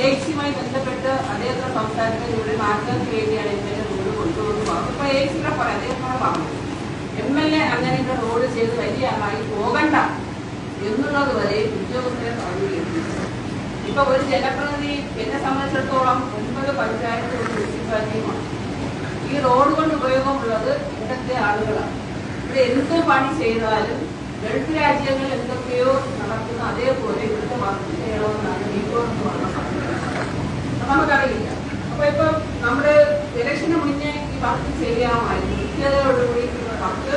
എക്സിയുമായി ബന്ധപ്പെട്ട് അദ്ദേഹത്തെ സംസാരിക്കുന്നത് ഇവിടെ നാട്ടുകാർക്ക് വേണ്ടിയാണ് എംഎൽഎ റോഡ് കൊണ്ടുവന്ന് പറഞ്ഞു. ഇപ്പൊ എക്സിനെ പറയാം, അദ്ദേഹത്തോടെ പറഞ്ഞു എംഎൽഎ അങ്ങനെ ഇവിടെ റോഡ് ചെയ്ത് വലിയ ആളായി പോകണ്ട എന്നുള്ളത് വരെ ഉദ്യോഗസ്ഥരെ പറഞ്ഞു കേൾപ്പിച്ചു. ഇപ്പൊ ഒരു ജനപ്രതിനിധി എന്നെ സംബന്ധിച്ചിടത്തോളം 9 പഞ്ചായത്ത് ഒരു മുനിസിപ്പാലിറ്റിയുമാണ്. ഈ റോഡ് കൊണ്ട് ഉപയോഗമുള്ളത് ഇവിടുത്തെ ആളുകളാണ്. ഇവിടെ എന്ത് പണി ചെയ്താലും ഗൾഫ് രാജ്യങ്ങളിൽ എന്തൊക്കെയോ നടക്കുന്ന അതേപോലെ ഇവിടുത്തെ വർക്ക് ചെയ്യണമെന്നാണ് റീപോർട്ട് നമുക്കറിയില്ല. അപ്പൊ ഇപ്പൊ നമ്മുടെ ഇലക്ഷന് മുന്നേ ഈ വർക്ക് ചെയ്യാമായിരുന്നു. കൃത്യതയോടുകൂടി വർക്ക്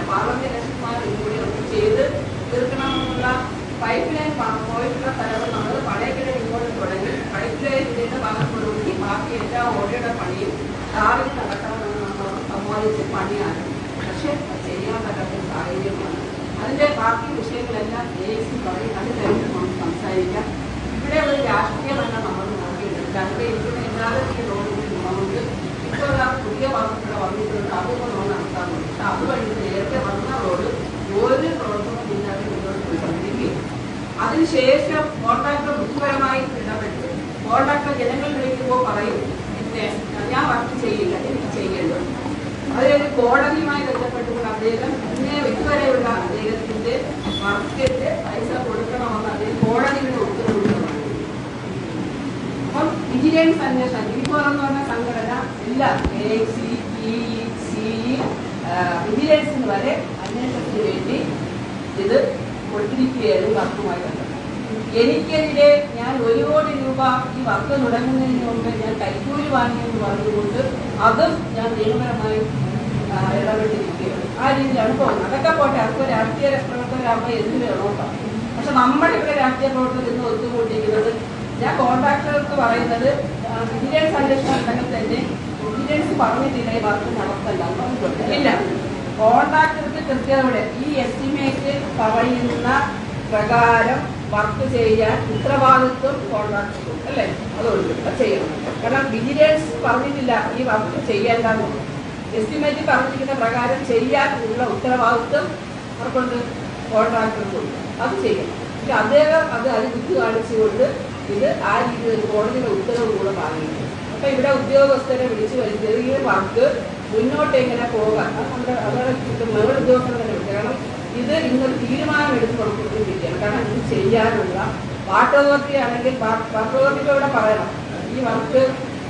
പാർലമെന്റ് ഇലക്ഷന്മാരോടുകൂടി നമുക്ക് ചെയ്ത് തീർക്കണമെന്നുള്ള പൈപ്പ് ലൈൻ പോയിട്ടുള്ള സ്ഥലങ്ങൾ നമ്മൾ പഴയക്കിടെ ഇങ്ങോട്ട് തുടങ്ങി പൈപ്പ് ലൈനിന്റെ ഭാഗത്തോടുകൂടി ബാക്കി എല്ലാ ഓടയുടെ പണിയും ടാറിൽ നടക്കണമെന്ന് നമ്മൾ സമ്മതിച്ച പണിയാണ്. പക്ഷെ ചെയ്യാൻ പറ്റാത്ത സാഹചര്യമാണ്. അതിന്റെ ബാക്കി വിഷയങ്ങളെല്ലാം എസി പറയും. അത് കഴിഞ്ഞ് നമുക്ക് സംസാരിക്കാം. ഇവിടെ ഒരു രാഷ്ട്രീയമല്ല നമ്മൾ നോക്കിയിട്ടുണ്ട്. അവിടെ ഇവിടെ എല്ലാവരും ഈ റോഡിൽ നമുക്ക് ഇപ്പോൾ പുതിയ വാഹനങ്ങൾ വന്നിട്ടുണ്ട്. അതുകൊണ്ട് നടത്താറുണ്ട്. പക്ഷെ അതുവഴി നേരത്തെ വന്ന റോഡ് ഒരു പ്രവർത്തനം ഇല്ലാതെ മുന്നോട്ട് പോയിക്കൊണ്ടിരിക്കുകയും അതിനുശേഷം കോൺട്രാക്ടർ ബുദ്ധിപരമായി ഇടപെട്ട് കോൺട്രാക്ടർ ജനങ്ങൾ വിളിക്കുമ്പോൾ പറയും പിന്നെ ഞാൻ വർക്ക് ചെയ്യില്ല, എനിക്ക് ചെയ്യേണ്ടത്. അതിലൊരു കോടതിയുമായി ബന്ധപ്പെട്ടുകൊണ്ട് അദ്ദേഹം ഇന്നേ ഇതുവരെയുള്ള അദ്ദേഹത്തിന്റെ വർക്കിന്റെ പൈസ കൊടുക്കണമെന്ന് അദ്ദേഹം കോടതിയുടെ ഉത്തരവിടുന്നതാണ്. അപ്പം വിജിലൻസ് അന്വേഷണം ഇപ്പോൾ എന്ന് പറഞ്ഞ സംഘടന എല്ലാം എസി വിജിലൻസിന് വരെ അന്വേഷണത്തിന് വേണ്ടി ഇത് കൊടുത്തിരിക്കുകയായിരുന്നു വർക്കുമായി ബന്ധപ്പെട്ട്. എനിക്കെതിരെ ഞാൻ 1 കോടി രൂപ ഈ വർക്ക് തുടങ്ങുന്നതിന് മുമ്പ് ഞാൻ കൈക്കൂലി വാങ്ങിയെന്ന് പറഞ്ഞുകൊണ്ട് അതും ഞാൻ നിയമപരമായി ഇടപെട്ടിരിക്കുകയാണ്. ആ രീതിയിലാണ് പോകുന്നത്. അതൊക്കെ പോട്ടെ, അതൊക്കെ രാഷ്ട്രീയ പ്രവർത്തകരാകുമ്പോൾ എന്ത് വേണോട്ടോ. പക്ഷെ നമ്മുടെ ഇവിടെ രാഷ്ട്രീയ പ്രവർത്തകർ ഇന്ന് ഒത്തുകൂട്ടിയിരിക്കുന്നത് ഞാൻ കോൺട്രാക്ടർക്ക് പറയുന്നത് വിജിലൻസ് അന്വേഷണം ഉണ്ടെങ്കിൽ തന്നെ വിജിലൻസ് പറഞ്ഞിട്ടില്ല ഈ വർക്ക് നടത്തല്ല ഇല്ല. കോൺട്രാക്ടർക്ക് കൃത്യതയോടെ ഈ എസ്റ്റിമേറ്റ് പറയുന്ന പ്രകാരം വർക്ക് ചെയ്യാൻ ഉത്തരവാദിത്വം കോൺട്രാക്ടർക്കും അല്ലേ, അതുകൊണ്ട് ചെയ്യണം. കാരണം വിജിലൻസ് പറഞ്ഞിട്ടില്ല ഈ വർക്ക് ചെയ്യേണ്ടെന്ന്. എസ്റ്റിമേറ്റ് പറഞ്ഞിരിക്കുന്ന പ്രകാരം ചെയ്യാനുള്ള ഉത്തരവാദിത്വം അവർക്കൊണ്ട് കോൺട്രാക്ടർക്കും അത് ചെയ്യണം. പക്ഷെ അദ്ദേഹം അത് ബുദ്ധി കാണിച്ചുകൊണ്ട് ഇത് ആ രീതിയിൽ കോടതിയുടെ ഉത്തരവ് കൂടെ വാങ്ങിയിട്ടുണ്ട്. അപ്പൊ ഇവിടെ ഉദ്യോഗസ്ഥരെ വിളിച്ചു വരുത്തിയത് ഈ വർക്ക് മുന്നോട്ട് എങ്ങനെ പോകാൻ അവരുടെ മേൾ ഉദ്യോഗസ്ഥർ തന്നെ വിളിച്ചു. കാരണം ഇത് ഇന്നൊരു തീരുമാനം എടുത്ത് കൊടുത്തിരിക്കുകയാണ്. കാരണം ഇത് ചെയ്യാനുള്ള വാട്ടർ അതോറിറ്റി ആണെങ്കിൽ വാട്ടർ അതോറിറ്റിയോടെ പറയണം ഈ വർക്ക്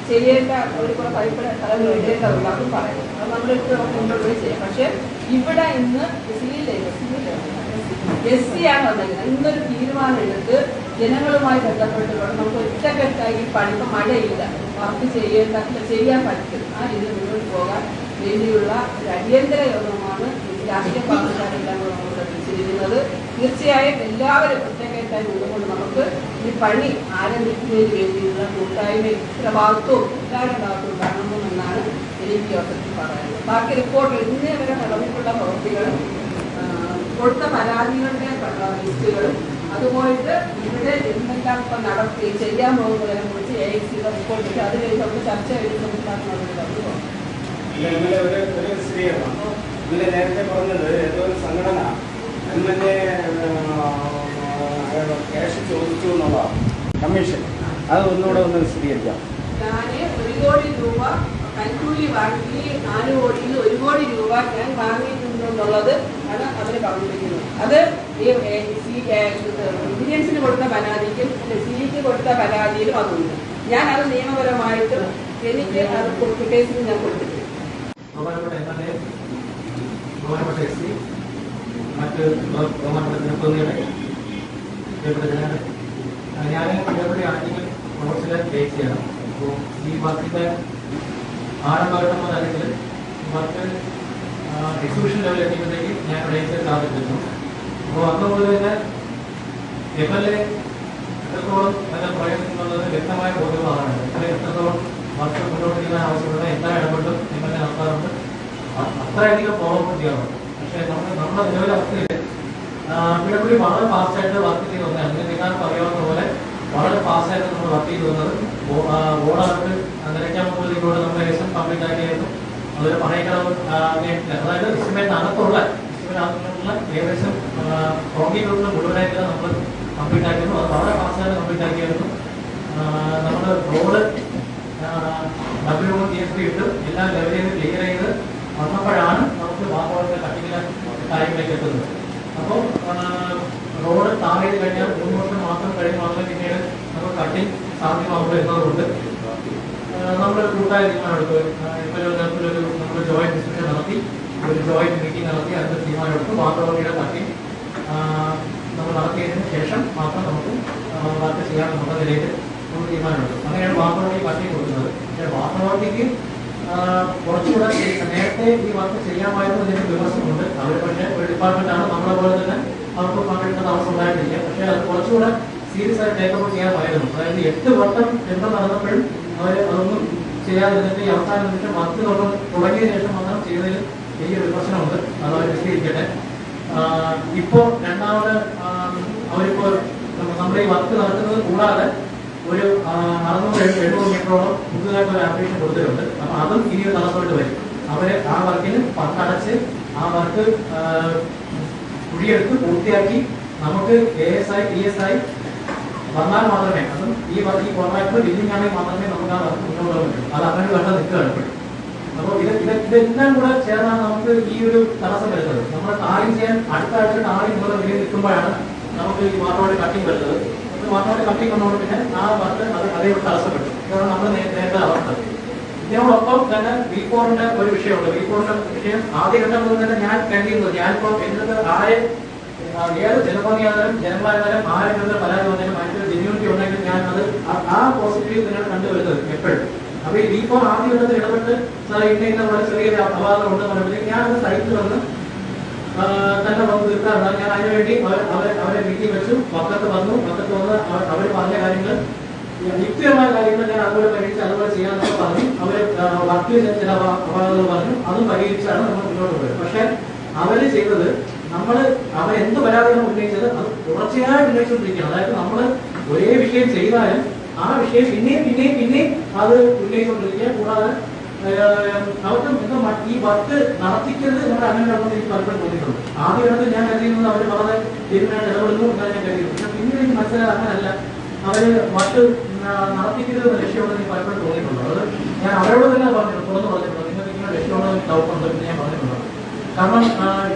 ചെയ്യേണ്ട ഒരു കുറെ പൈപ്പ് സ്ഥലം ഇടേണ്ടതുണ്ട്, അതും പറയണം. അത് നമ്മളിപ്പോൾ മുന്നോട്ട് ചെയ്യാം. പക്ഷെ ഇവിടെ ഇന്ന് SC ആണ് വന്നിരിക്കുന്നത്. ഇന്നൊരു തീരുമാനം എടുത്ത് ജനങ്ങളുമായി ബന്ധപ്പെട്ടുകൊണ്ട് നമുക്ക് ഒറ്റക്കെട്ടായി ഈ പണി മഴയില്ല വർക്ക് ചെയ്യാൻ പറ്റും ആ രീതിയിൽ മുന്നോട്ട് പോകാൻ വേണ്ടിയുള്ള ഒരു അടിയന്തര യോഗമാണ് രാഷ്ട്രീയ പാർട്ടിക്കാരെല്ലാം കൂടെ നമ്മൾ ശ്രദ്ധിച്ചിരിക്കുന്നത്. തീർച്ചയായും എല്ലാവരും ഒറ്റക്കെട്ടായി നിന്നുകൊണ്ട് നമുക്ക് ഈ പണി ആരംഭിക്കുന്നതിന് വേണ്ടിയുള്ള കൂട്ടായ്മയും ഉത്തരവാദിത്വവും എല്ലാവരുടെ ഭാഗത്തും കാണണമെന്നാണ് എനിക്ക് യോഗത്തിൽ പറയുന്നത്. ബാക്കി റിപ്പോർട്ട് ഇന്നേ വരെ നടന്നിട്ടുള്ള പ്രവൃത്തികൾ കൊടുത്ത പരാതികളുടെ ലിസ്റ്റുകളും അതുപോയിട്ട് ഇവിടെ എന്തെല്ലാം ഇപ്പം നടത്തി ചെയ്യാൻ പോകുന്നതിനെ കുറിച്ച് AICയുടെ റിപ്പോർട്ട് ഇട്ട് അത് കഴിഞ്ഞ് നമുക്ക് ചർച്ച കഴിഞ്ഞ് നേരത്തെ പറഞ്ഞത് ഏതോ ഒരു സംഘടന MLA ക്യാഷ് ചോദിച്ചു എന്നുള്ള കമ്മീഷൻ അത് ഒന്നുകൂടെ ഒന്ന് വിശദീകരിക്കാം. ഞാൻ 1 കോടി രൂപ കൈക്കൂലി വാങ്ങി 4 കോടിയിൽ 1 കോടി രൂപ ഞാൻ വാങ്ങിയിട്ടുണ്ടെന്നുള്ളത് ആണ് അവർ പറഞ്ഞിരിക്കുന്നത്. അത് വിജിലൻസിന് കൊടുത്ത പരാതിക്കും സിക്ക് കൊടുത്ത പരാതിയിലും അതുണ്ട്. ഞാൻ അത് നിയമപരമായിട്ടും എനിക്ക് അത് കേസിന് ഞാൻ കൊടുത്തിട്ടുണ്ട്. മറ്റ് ഞാൻ ഇതേപോലെ ആണെങ്കിൽ പ്രൊഫഷണൽ ഫേസ് ചെയ്യണം. അപ്പോൾ ഈ വർക്കിൻ്റെ ആഴമായിട്ടുമ്പോൾ അല്ലെങ്കിൽ വർക്ക് എക്സിക്യൂഷൻ ലെവൽ എത്തിയപ്പോഴത്തേക്ക് ഞാൻ റേസ് സ്ഥാപിച്ചിരുന്നു. അപ്പോൾ അതുപോലെ തന്നെ MLA എത്രത്തോളം അതിനെ പ്രയോജനമുള്ളത് വ്യക്തമായ ബോധ്യമാണ്. എത്രത്തോളം വർക്ക് മുന്നോട്ട് ചെയ്യാൻ ആവശ്യമുള്ള എല്ലാ ഇടപെട്ടും MLA നടത്താറുണ്ട്. അത്രയധികം ഫോളോഅപ്പ് ചെയ്യാറുണ്ട്. പക്ഷേ നമ്മുടെ നിലവിലെ അവസ്ഥയിൽ ഇവിടെ കൂടി വളരെ ഫാസ്റ്റായിട്ട് വർക്ക് ചെയ്ത് വന്നത് അങ്ങനെ നിങ്ങൾക്ക് അറിയാവുന്ന പോലെ വളരെ ഫാസ്റ്റായിട്ട് നമ്മൾ വർക്ക് ചെയ്ത് വന്നത് ഓണർക്ക് നിലയ്ക്കാൻ പോകുന്നതിലൂടെ നമ്മൾ ഏകദേശം കംപ്ലീറ്റ് ആക്കിയായിരുന്നു. അതുപോലെ പറയക്കടവ് അതായത് ഇസ്റ്റിമേറ്റിനകത്തുള്ള ഏകദേശം കോൺക്രീറ്റ് മുഴുവനായിട്ട് നമ്മൾ കംപ്ലീറ്റ് ആക്കിയിരുന്നു. അത് വളരെ ഫാസ്റ്റായിട്ട് കംപ്ലീറ്റ് ആക്കിയായിരുന്നു. നമ്മൾ റോഡ് WTSP ഇട്ട് എല്ലാം ലെവൽ ചെയ്ത് ക്ലിയർ ചെയ്ത് വന്നപ്പോഴാണ് നമുക്ക് വാഹനങ്ങളുടെ കട്ടിങ്ങിലെ കാര്യങ്ങളിലേക്ക് എത്തുന്നത്. അപ്പോൾ റോഡ് ടാർ ചെയ്ത് കഴിഞ്ഞാൽ 3 വർഷം മാത്രം കഴിയുമ്പോൾ പിന്നീട് നമുക്ക് കട്ടിങ് സാധ്യമാകുമ്പോൾ എന്നതുകൊണ്ട് നമ്മൾ കൂട്ടായ തീരുമാനമെടുത്തു. ഇപ്പോൾ നമ്മൾ ജോയിന്റ് ഡിസ്കഷൻ നടത്തി, ഒരു ജോയിന്റ് മീറ്റിംഗ് നടത്തി, അതിന്റെ തീരുമാനമെടുത്തു. വാഹനങ്ങളുടെ കട്ടിങ് നമ്മൾ നടത്തിയതിന് ശേഷം മാത്രം നമുക്ക് വർക്ക് ചെയ്യാമെന്നുള്ള നിലയിൽ നമ്മൾ തീരുമാനമെടുത്തു. അങ്ങനെയാണ് വാഹനവണ്ടി കട്ടിങ് കൊടുക്കുന്നത്. പക്ഷേ വാഹനവണ്ടിക്ക് കുറച്ചുകൂടെ നേരത്തെ ഈ വർക്ക് ചെയ്യാമായിരുന്നു എന്നൊരു വിമർശനമുണ്ട്. അവർ പക്ഷേ ഒരു ഡിപ്പാർട്ട്മെന്റാണ്, നമ്മളെ പോലെ തന്നെ അവർക്ക് പങ്കെടുക്കുന്ന അവസ്ഥ ഉണ്ടായിട്ടില്ല. പക്ഷേ അത് കുറച്ചുകൂടെ സീരിയസ് ആയിട്ട് ടേക്കപ്പ് ചെയ്യാമായിരുന്നു. അതായത് 8 വട്ടം ടെൻഡർ നടന്നപ്പോഴും അവർ അതൊന്നും ചെയ്യാതിരുന്നിട്ട് ഈ അവസാന നിമിഷം വർക്ക് തുടങ്ങിയ ശേഷം മാത്രം ചെയ്തതിൽ വലിയൊരു വിമർശനമുണ്ട്. അത് അവർ വിശദീകരിക്കട്ടെ. ഇപ്പോ രണ്ടാമത് അവരിപ്പോ നമ്മുടെ ഈ വർക്ക് നടക്കുന്നത് കൂടാതെ ഒരു 600-700 മീറ്ററോളം പുതുതായിട്ട് ഒരു ആപ്ലിക്കേഷൻ കൊടുത്തിട്ടുണ്ട്. അപ്പൊ അതും ഇനിയൊരു തടസ്സമായിട്ട് വരും. അവര് ആ വർക്കിന് പണ്ടടച്ച് ആ വർക്ക് കുഴിയെടുത്ത് പൂർത്തിയാക്കി നമുക്ക് ASI PSI വന്നാൽ മാത്രമേ, അതും ഈ കോൺട്രാക്ടർ ബില്ലിംഗ് ആണെങ്കിൽ മാത്രമേ നമുക്ക് ആ വർക്ക് മുന്നോട്ട് പോകാൻ പറ്റൂ. അത് അങ്ങനെ വേണ്ട നിൽക്കുകയാണ് ഇപ്പോഴും. അപ്പോൾ ഇതെല്ലാം കൂടെ ചേർന്നാണ് നമുക്ക് ഈ ഒരു തടസ്സം വരുന്നത്. നമ്മൾ ടാറിങ് ചെയ്യാൻ അടുത്ത ആഴ്ച ടാറിങ് പോലെ നിലയിൽ നിൽക്കുമ്പോഴാണ് നമുക്ക് ഈ വാട്ടറോടെ കട്ടിങ് വരുന്നത്. വാട്ടറോടെ കട്ടിങ് വന്നതുകൊണ്ട് പിന്നെ ആ വർക്ക് അതേ തടസ്സപ്പെട്ടു. ഇതാണ് നമ്മൾ നേരത്തെ അവസ്ഥ. ഇതിനോടൊപ്പം തന്നെ V4ന്റെ ഒരു വിഷയമുണ്ട്. V4ന്റെ വിഷയം ആദ്യഘട്ടം മുതൽ തന്നെ ഞാൻ കരുതിയിരുന്നത്, ഞാനിപ്പോ എന്നിട്ട് ഏത് ജനഭംഗിയായാലും ജനങ്ങളായാലും ആരെങ്കിലും പരാതി വന്നാലും അതിന്റെ ജെന്യൂണിറ്റി ഉണ്ടെങ്കിൽ ഞാൻ അത് ആ പോസിറ്റീവ് തന്നെയാണ് കണ്ടുവരുന്നത് എപ്പോഴും. അപ്പൊ ഈ V4 ആദ്യഘട്ടത്തിൽ ഇടപെട്ട് ഇന്ന പോലെ ചെറിയൊരു അപകടം ഉണ്ടെന്ന് പറയുമ്പോഴേക്കും ഞാനത് സൈറ്റിൽ വന്ന് തന്നെ വന്ന് തീർക്കാറുണ്ട്. ഞാൻ അതിനുവേണ്ടി അവരെ മീറ്റിംഗ് വെച്ചു. പക്കത്ത് വന്ന് അവർ പറഞ്ഞ കാര്യങ്ങൾ, യുക്തിപരമായ കാര്യങ്ങൾ ഞാൻ അതുപോലെ പരിഹരിച്ച് അതുപോലെ ചെയ്യാമെന്നൊക്കെ പറഞ്ഞു. അവര് വർക്കിൽ ചില അപകടങ്ങൾ പറഞ്ഞു, അതും പരിഹരിച്ചാണ് നമ്മൾ മുന്നോട്ട് പോയത്. പക്ഷെ അവര് ചെയ്തത്, അവരെന്ത് പരാതിയാണ് ഉന്നയിച്ചത് അത് തുടർച്ചയായി ഉന്നയിച്ചുകൊണ്ടിരിക്കുകയാണ്. അതായത് നമ്മൾ ഒരേ വിഷയം ചെയ്താലും ആ വിഷയം പിന്നെയും അത് ഉന്നയിച്ചുകൊണ്ടിരിക്കുക. കൂടാതെ അവർക്ക് ഈ വർക്ക് നടത്തിക്കരുത് എന്നുള്ള അങ്ങനെ എനിക്ക് പലപ്പോഴും തോന്നിയിട്ടുണ്ട്. ആദ്യഘട്ടത്തിൽ ഞാൻ കരുതിയിരുന്നത് അവർ വളരെ തീരുമാനം ഇടപെടുന്നു എന്നാണ് ഞാൻ കരുതിയത്. പക്ഷെ പിന്നീട് എനിക്ക് മനസ്സിലായത് അങ്ങനല്ല. അവര് വർക്ക് നടത്തിക്കരുത് എന്ന ലക്ഷ്യമുണ്ടെന്ന് എനിക്ക് പലപ്പോഴും തോന്നിയിട്ടുണ്ട്. അത് ഞാൻ അവരോട് തന്നെ പറഞ്ഞിട്ടുണ്ട്, തുറന്നു പറഞ്ഞിട്ടുണ്ട്. നിങ്ങൾക്ക് ഇങ്ങനെ ലക്ഷ്യമുണ്ടെന്ന് എനിക്ക് ഡൗട്ടുണ്ട് എന്ന് ഞാൻ പറഞ്ഞിട്ടുണ്ട്. കാരണം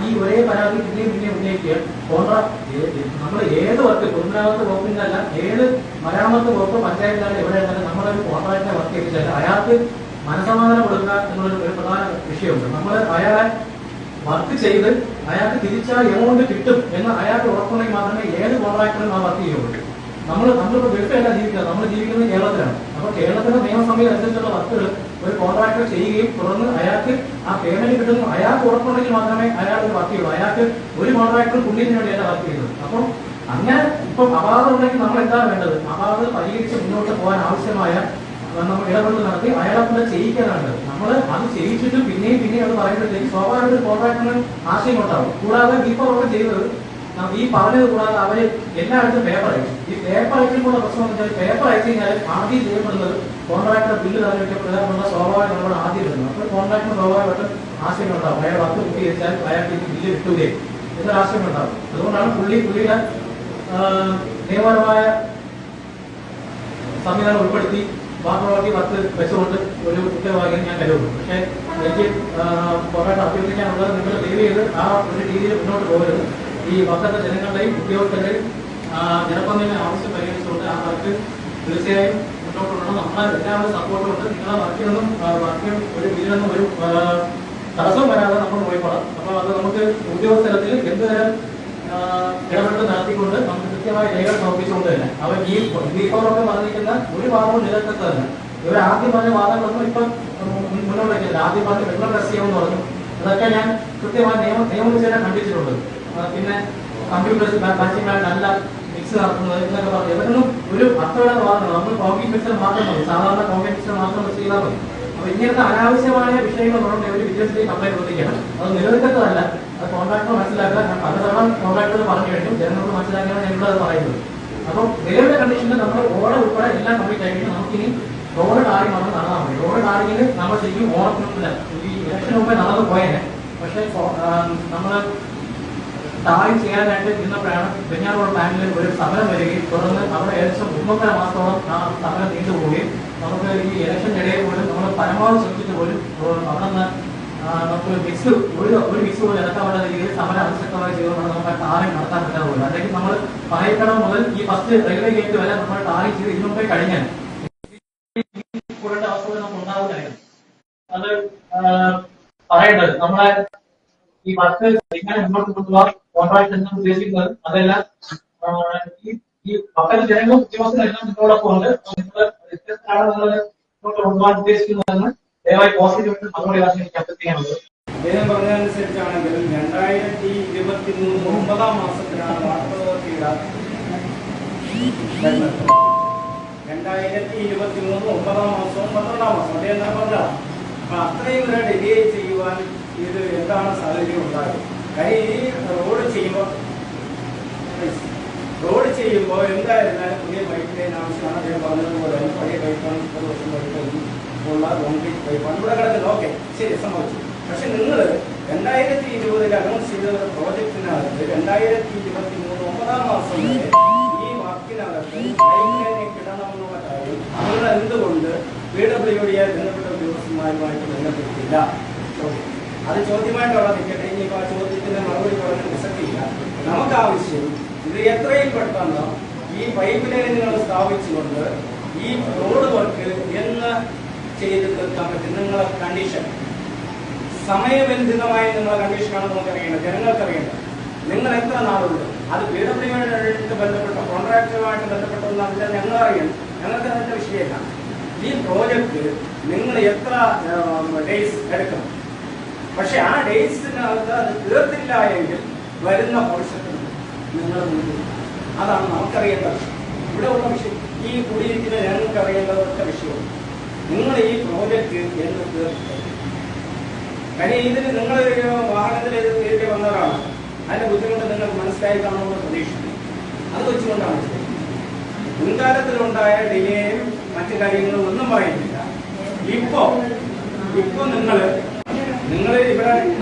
ഈ ഒരേ പരാതി പിന്നെയും ഉന്നയിക്കുക, നമ്മൾ ഏത് വർക്ക് പൊതുമരാമത്ത് വകുപ്പിന്റെ അല്ല, ഏത് മരാമത്ത് വകുപ്പ് പഞ്ചായത്തായാലും എവിടെയായാലും നമ്മളൊരു കോൺട്രാക്ടറെ വർക്ക് ചെയ്യിച്ചാൽ അയാൾക്ക് മനസമാധാനം കൊടുക്കുക എന്നുള്ളൊരു പ്രധാന വിഷയമുണ്ട്. നമ്മൾ അയാളെ വർക്ക് ചെയ്ത് അയാൾക്ക് തിരിച്ചാ എമൗണ്ട് കിട്ടും എന്ന് അയാൾക്ക് ഉറപ്പുണ്ടെങ്കിൽ മാത്രമേ ഏത് കോൺട്രാക്ടറും ആ വർക്ക് ചെയ്യുള്ളൂ. നമ്മളിപ്പോൾ ഗൾഫിലല്ല ജീവിക്കുന്നത്, നമ്മൾ ജീവിക്കുന്നത് കേരളത്തിലാണ്. അപ്പോൾ കേരളത്തിന്റെ നിയമസഭയിൽ അനുസരിച്ചുള്ള വർക്കുകൾ ഒരു കോൺട്രാക്ടർ ചെയ്യുകയും തുടർന്ന് അയാൾക്ക് ആ പേയ്മെന്റ് കിട്ടുന്നു അയാൾക്ക് ഉറപ്പുണ്ടെങ്കിൽ മാത്രമേ അയാൾ വർക്ക് ചെയ്യുള്ളൂ. അയാൾക്ക് ഒരു കോൺട്രാക്ടർ പുണ്യത്തിന് വേണ്ടിയല്ല വർക്ക് ചെയ്യുന്നത്. അപ്പം അങ്ങനെ ഇപ്പം അപാകത ഉണ്ടെങ്കിൽ നമ്മൾ എന്താണ് വേണ്ടത്? അപാകത പരിഹരിച്ച് മുന്നോട്ട് പോകാൻ ആവശ്യമായ നമ്മൾ ഇടപെടൽ നടത്തി അയാളെ കൊണ്ട് ചെയ്യിക്കാനാണ്. നമ്മൾ അത് ചെയ്യിച്ചിട്ട് പിന്നെയും അത് പറയുമ്പോഴത്തേക്ക് സ്വാഭാവിക കോൺട്രാക്ടറിന് ആശയം ഉണ്ടാവും. കൂടാതെ ഇപ്പോൾ അവർ ചെയ്തത് ഈ പറഞ്ഞത് കൂടാതെ അവര് എല്ലായിടത്തും പേപ്പർ അയച്ചു. ഈ പേപ്പർ അയക്കുമ്പോഴുള്ള പ്രശ്നം എന്ന് വെച്ചാൽ പേപ്പർ അയച്ചു കഴിഞ്ഞാൽ ആദ്യം ചെയ്യപ്പെടുന്നത് കോൺട്രാക്ടർ ബില്ല് തരവിക്കപ്പെടുക എന്നുള്ള സ്വാഭാവിക നമ്മൾ ആദ്യം വരുന്നത്. അപ്പോൾ കോൺട്രാക്ടർ സ്വാഭാവികമായിട്ടും ആശയം ഉണ്ടാവും. അയാൾ വർക്ക് ബുക്ക് ചെയ്താൽ അയാൾക്ക് ഈ ബില്ല് കിട്ടൂലേ എന്നൊരു ആശയം ഉണ്ടാവും. അതുകൊണ്ടാണ് പുള്ളിയുടെ നിയമപരമായ സംവിധാനം ഉൾപ്പെടുത്തി വാഹനവണ്ടി വർക്ക് വെച്ചുകൊണ്ട് ഒരു ഉത്തരവാദിക്കാൻ ഞാൻ കരുതുന്നു. പക്ഷേ എനിക്ക് കുറേയായിട്ട് അഭ്യർത്ഥിക്കാനുള്ളത്, നിങ്ങൾ ദയവ് ചെയ്ത് ആ ഒരു രീതിയിൽ മുന്നോട്ട് പോകരുത്. ഈ വക്കത്തെ ജനങ്ങളുടെയും ഉദ്യോഗസ്ഥരുടെയും ജനപന്തിന്റെ ആവശ്യം പരിഗണിച്ചുകൊണ്ട് ആ വർക്ക് തീർച്ചയായും മുന്നോട്ട് കൊണ്ടുവരണം. നമ്മളെ എല്ലാവരും സപ്പോർട്ടുമുണ്ട്. നിങ്ങളെ വർക്കിൽ ഒരു ഇതിലൊന്നും ഒരു തടസ്സം വരാതെ നമ്മൾ നോക്കിക്കോളാം. അപ്പോൾ അത് നമുക്ക് ഉദ്യോഗസ്ഥലത്തിൽ എന്തുതരം ഇടപെടൽ നടത്തിക്കൊണ്ട് നമുക്ക് കൃത്യമായ രേഖകൾ സമർപ്പിച്ചുകൊണ്ട് തന്നെ അവർ ഈ V4 പറഞ്ഞിരിക്കുന്ന ഒരു വാദവും നിലനിർത്തല്ല. ഇവർ ആദ്യം പറഞ്ഞ വാദങ്ങളൊന്നും ഇപ്പം മുന്നോട്ട് വയ്ക്കില്ല. ആദ്യം പറഞ്ഞ് വെള്ളം ടെസ്റ്റ് ചെയ്യുമെന്ന് പറഞ്ഞു. അതൊക്കെ ഞാൻ കൃത്യമായ നിയമവിചാരം കണ്ടിച്ചിട്ടുണ്ട്. പിന്നെ കമ്പ്യൂട്ടേഴ്സ് ബാച്ചിങ് നല്ല മിക്സ് നടത്തുന്നത് എന്നൊക്കെ പറഞ്ഞു. ഇതൊന്നും ഒരു അർത്ഥമില്ലാത്ത വാദങ്ങൾ. നമ്മൾ കോൺക്രീറ്റ് മിക്സർ മാത്രം മതി, സാധാരണ കോൺക്രീറ്റ് മിക്സർ മാത്രം ചെയ്താൽ മതി. അപ്പൊ ഇങ്ങനത്തെ അനാവശ്യമായ വിഷയങ്ങൾ പറഞ്ഞാൽ ഒരു വിദ്യാർത്ഥി കംപ്ലൈന്റ് കൊടുത്തിരിക്കണം. അത് നിലനിൽക്കത്തതല്ല. അത് കോൺട്രാക്ടർ മനസ്സിലാക്കുക. പലതവണ കോൺട്രാക്ടർ പറഞ്ഞു കഴിഞ്ഞു, ജനങ്ങൾക്ക് മനസ്സിലാക്കിയാണ് ഞാൻ ഇവിടെ അത് പറയുന്നത്. അപ്പം നിലവിലെ കണ്ടീഷനിൽ നമ്മൾ ഓർഡർ ഉൾപ്പെടെ എല്ലാം കംപ്ലീറ്റ് ആയിട്ട് നമുക്കിനി റോഡ് ടാറിംഗ് മാത്രം നടന്നാൽ മതി. റോഡ് ടാറിങ്ങിന് നമ്മൾ ശരിക്കും ഓണത്തിനുള്ള ഈ ഇലക്ഷന് മുമ്പേ നടന്നു പോയേനെ. പക്ഷേ നമ്മൾ ടാലി ചെയ്യാനായിട്ട് ഇന്നപ്പോഴാണ് വെഞ്ഞാറോട് പ്ലാന്റിൽ ഒരു സമരം വരികയും തുടർന്ന് അവിടെ ഏകദേശം 3.5 മാസത്തോളം ആ സമരം നീണ്ടുപോവുകയും നമുക്ക് ഈ ഇലക്ഷനിടയിൽ പോലും നമ്മൾ പരമാവധി ശ്രമിച്ചിട്ട് പോലും അവിടെ നിന്ന് നമുക്ക് ഒരു മിക്സ് പോലും ഇറക്കാവുന്ന രീതിയിൽ സമരം അതിശക്തമായി ചെയ്തുകൊണ്ട് നമുക്ക് ടാറിംഗ് നടത്താൻ പറ്റാതെ. അല്ലെങ്കിൽ നമ്മൾ പറയക്കണം മുതൽ ഈ ഫസ്റ്റ് റെയിൽവേ ഗേറ്റ് വരെ നമ്മൾ ടാറിംഗ് ചെയ്ത് ഇതിനു മുമ്പേ കഴിഞ്ഞാൽ അവസ്ഥ നമുക്ക് ഉണ്ടാവുകയായിരുന്നു. അത് പറയേണ്ടത് നമ്മളെ ഈ വർക്ക് എങ്ങനെ മുന്നോട്ട് കൊണ്ടുപോകാൻ കോൺട്രാക്ട് എന്ന് ഉദ്ദേശിക്കുന്നത് അതെല്ലാം ഈ പക്കൽ ജനങ്ങളും ഉദ്യോഗസ്ഥരെല്ലാം നിങ്ങളോടൊപ്പം ഉണ്ട്. നിങ്ങൾ വ്യത്യസ്തമാണ് നിങ്ങൾ മുന്നോട്ട് കൊണ്ടുപോകാൻ ഉദ്ദേശിക്കുന്നതെന്ന് ദയവായി പോസിറ്റീവായിട്ട് മറുപടി പറയാൻ എനിക്ക് അഭ്യർത്ഥിക്കാനുള്ളത്. അദ്ദേഹം പറഞ്ഞതനുസരിച്ചാണെങ്കിൽ 2023 9-ാം മാസത്തിലാണ് വാട്ടർ അതോറിറ്റിയുടെ 2023 9-ാം മാസവും 12-ാം മാസം അദ്ദേഹം ഞാൻ പറഞ്ഞതാണ്. അപ്പൊ അത്രയും വരെ ഡിലേ ചെയ്യുവാൻ ഇത് എന്താണ് സാഹചര്യം ഉണ്ടായത്? കാര്യം ഈ റോഡ് ചെയ്യുമ്പോൾ എന്തായിരുന്നാലും പുതിയ പൈപ്പ് ലൈൻ ആവശ്യമാണ്. അദ്ദേഹം പറഞ്ഞതുപോലെ പഴയ പൈപ്പാണ് 30 വർഷം പൈപ്പ് ഉള്ള കോൺക്രീറ്റ് പൈപ്പാണ് ഇവിടെ കിടക്കുന്നത്. ഓക്കെ, ശരി, സംഭവിച്ചു. പക്ഷെ നിങ്ങൾ 2020 അനൗൺസ് ചെയ്ത പ്രോജക്റ്റിനകത്ത് 2023 9-ാം മാസം വരെ ഈ വർക്കിനകത്ത് പൈപ്പ് ലൈനിൽ കിടണമെന്നുള്ള കാര്യം നിങ്ങൾ എന്തുകൊണ്ട് PWD ബന്ധപ്പെട്ട ഉദ്യോഗസ്ഥന്മാരുമായിട്ട് ബന്ധപ്പെട്ടില്ല? അത് ചോദ്യമായിട്ടുള്ള നിൽക്കട്ടെ. ഇനിയിപ്പോൾ ആ ചോദ്യത്തിന് മറുപടി പറയാൻ പ്രസക്തിയില്ല. നമുക്ക് ആവശ്യം ഇത് എത്രയും പെട്ടെന്ന് ഈ പൈപ്പ് ലൈനുകൾ സ്ഥാപിച്ചുകൊണ്ട് ഈ റോഡ് വർക്ക് എന്ന് ചെയ്ത് തീർക്കാൻ പറ്റും. നിങ്ങളെ കണ്ടീഷൻ സമയബന്ധിതമായ നിങ്ങളെ കണ്ടീഷനാണ് നമുക്കറിയേണ്ടത്, ജനങ്ങൾക്കറിയേണ്ടത്. നിങ്ങൾ എത്ര നാളുണ്ട് അത് PWD ബന്ധപ്പെട്ട കോൺട്രാക്റ്റുമായിട്ട് ബന്ധപ്പെട്ടൊന്നല്ല ഞങ്ങൾ അറിയണം. ഞങ്ങൾക്ക് അതിന്റെ വിഷയമല്ല. ഈ പ്രോജക്റ്റ് നിങ്ങൾ എത്ര ഡേയ്സ് എടുക്കണം? പക്ഷെ ആ ഡേയ്സിനകത്ത് അത് തീർത്തില്ല എങ്കിൽ വരുന്ന ഭവിഷ്യത്തിൽ നിങ്ങൾ അതാണ് നമുക്കറിയേണ്ടത്. ഇവിടെ ഉള്ള വിഷയം ഈ കുടിയിരിക്കുന്ന ഞങ്ങൾക്ക് അറിയേണ്ടത് ഒറ്റ വിഷയവും നിങ്ങൾ ഈ പ്രോജക്റ്റ് എന്ന് തീർത്തില്ല. കാര്യം ഇതിന് നിങ്ങൾ വാഹനത്തിൽ കയറി വന്നവരാണ്. അതിന്റെ ബുദ്ധിമുട്ട് നിങ്ങൾക്ക് മനസ്സിലായി കാണുമെന്ന് പ്രതീക്ഷിക്കുന്നു. അത് വെച്ചുകൊണ്ടാണ് മുൻകാലത്തിലുണ്ടായ ഡിലേയും മറ്റു കാര്യങ്ങളും ഒന്നും പറയുന്നില്ല. ഇപ്പോ നിങ്ങൾ ഇവിടെ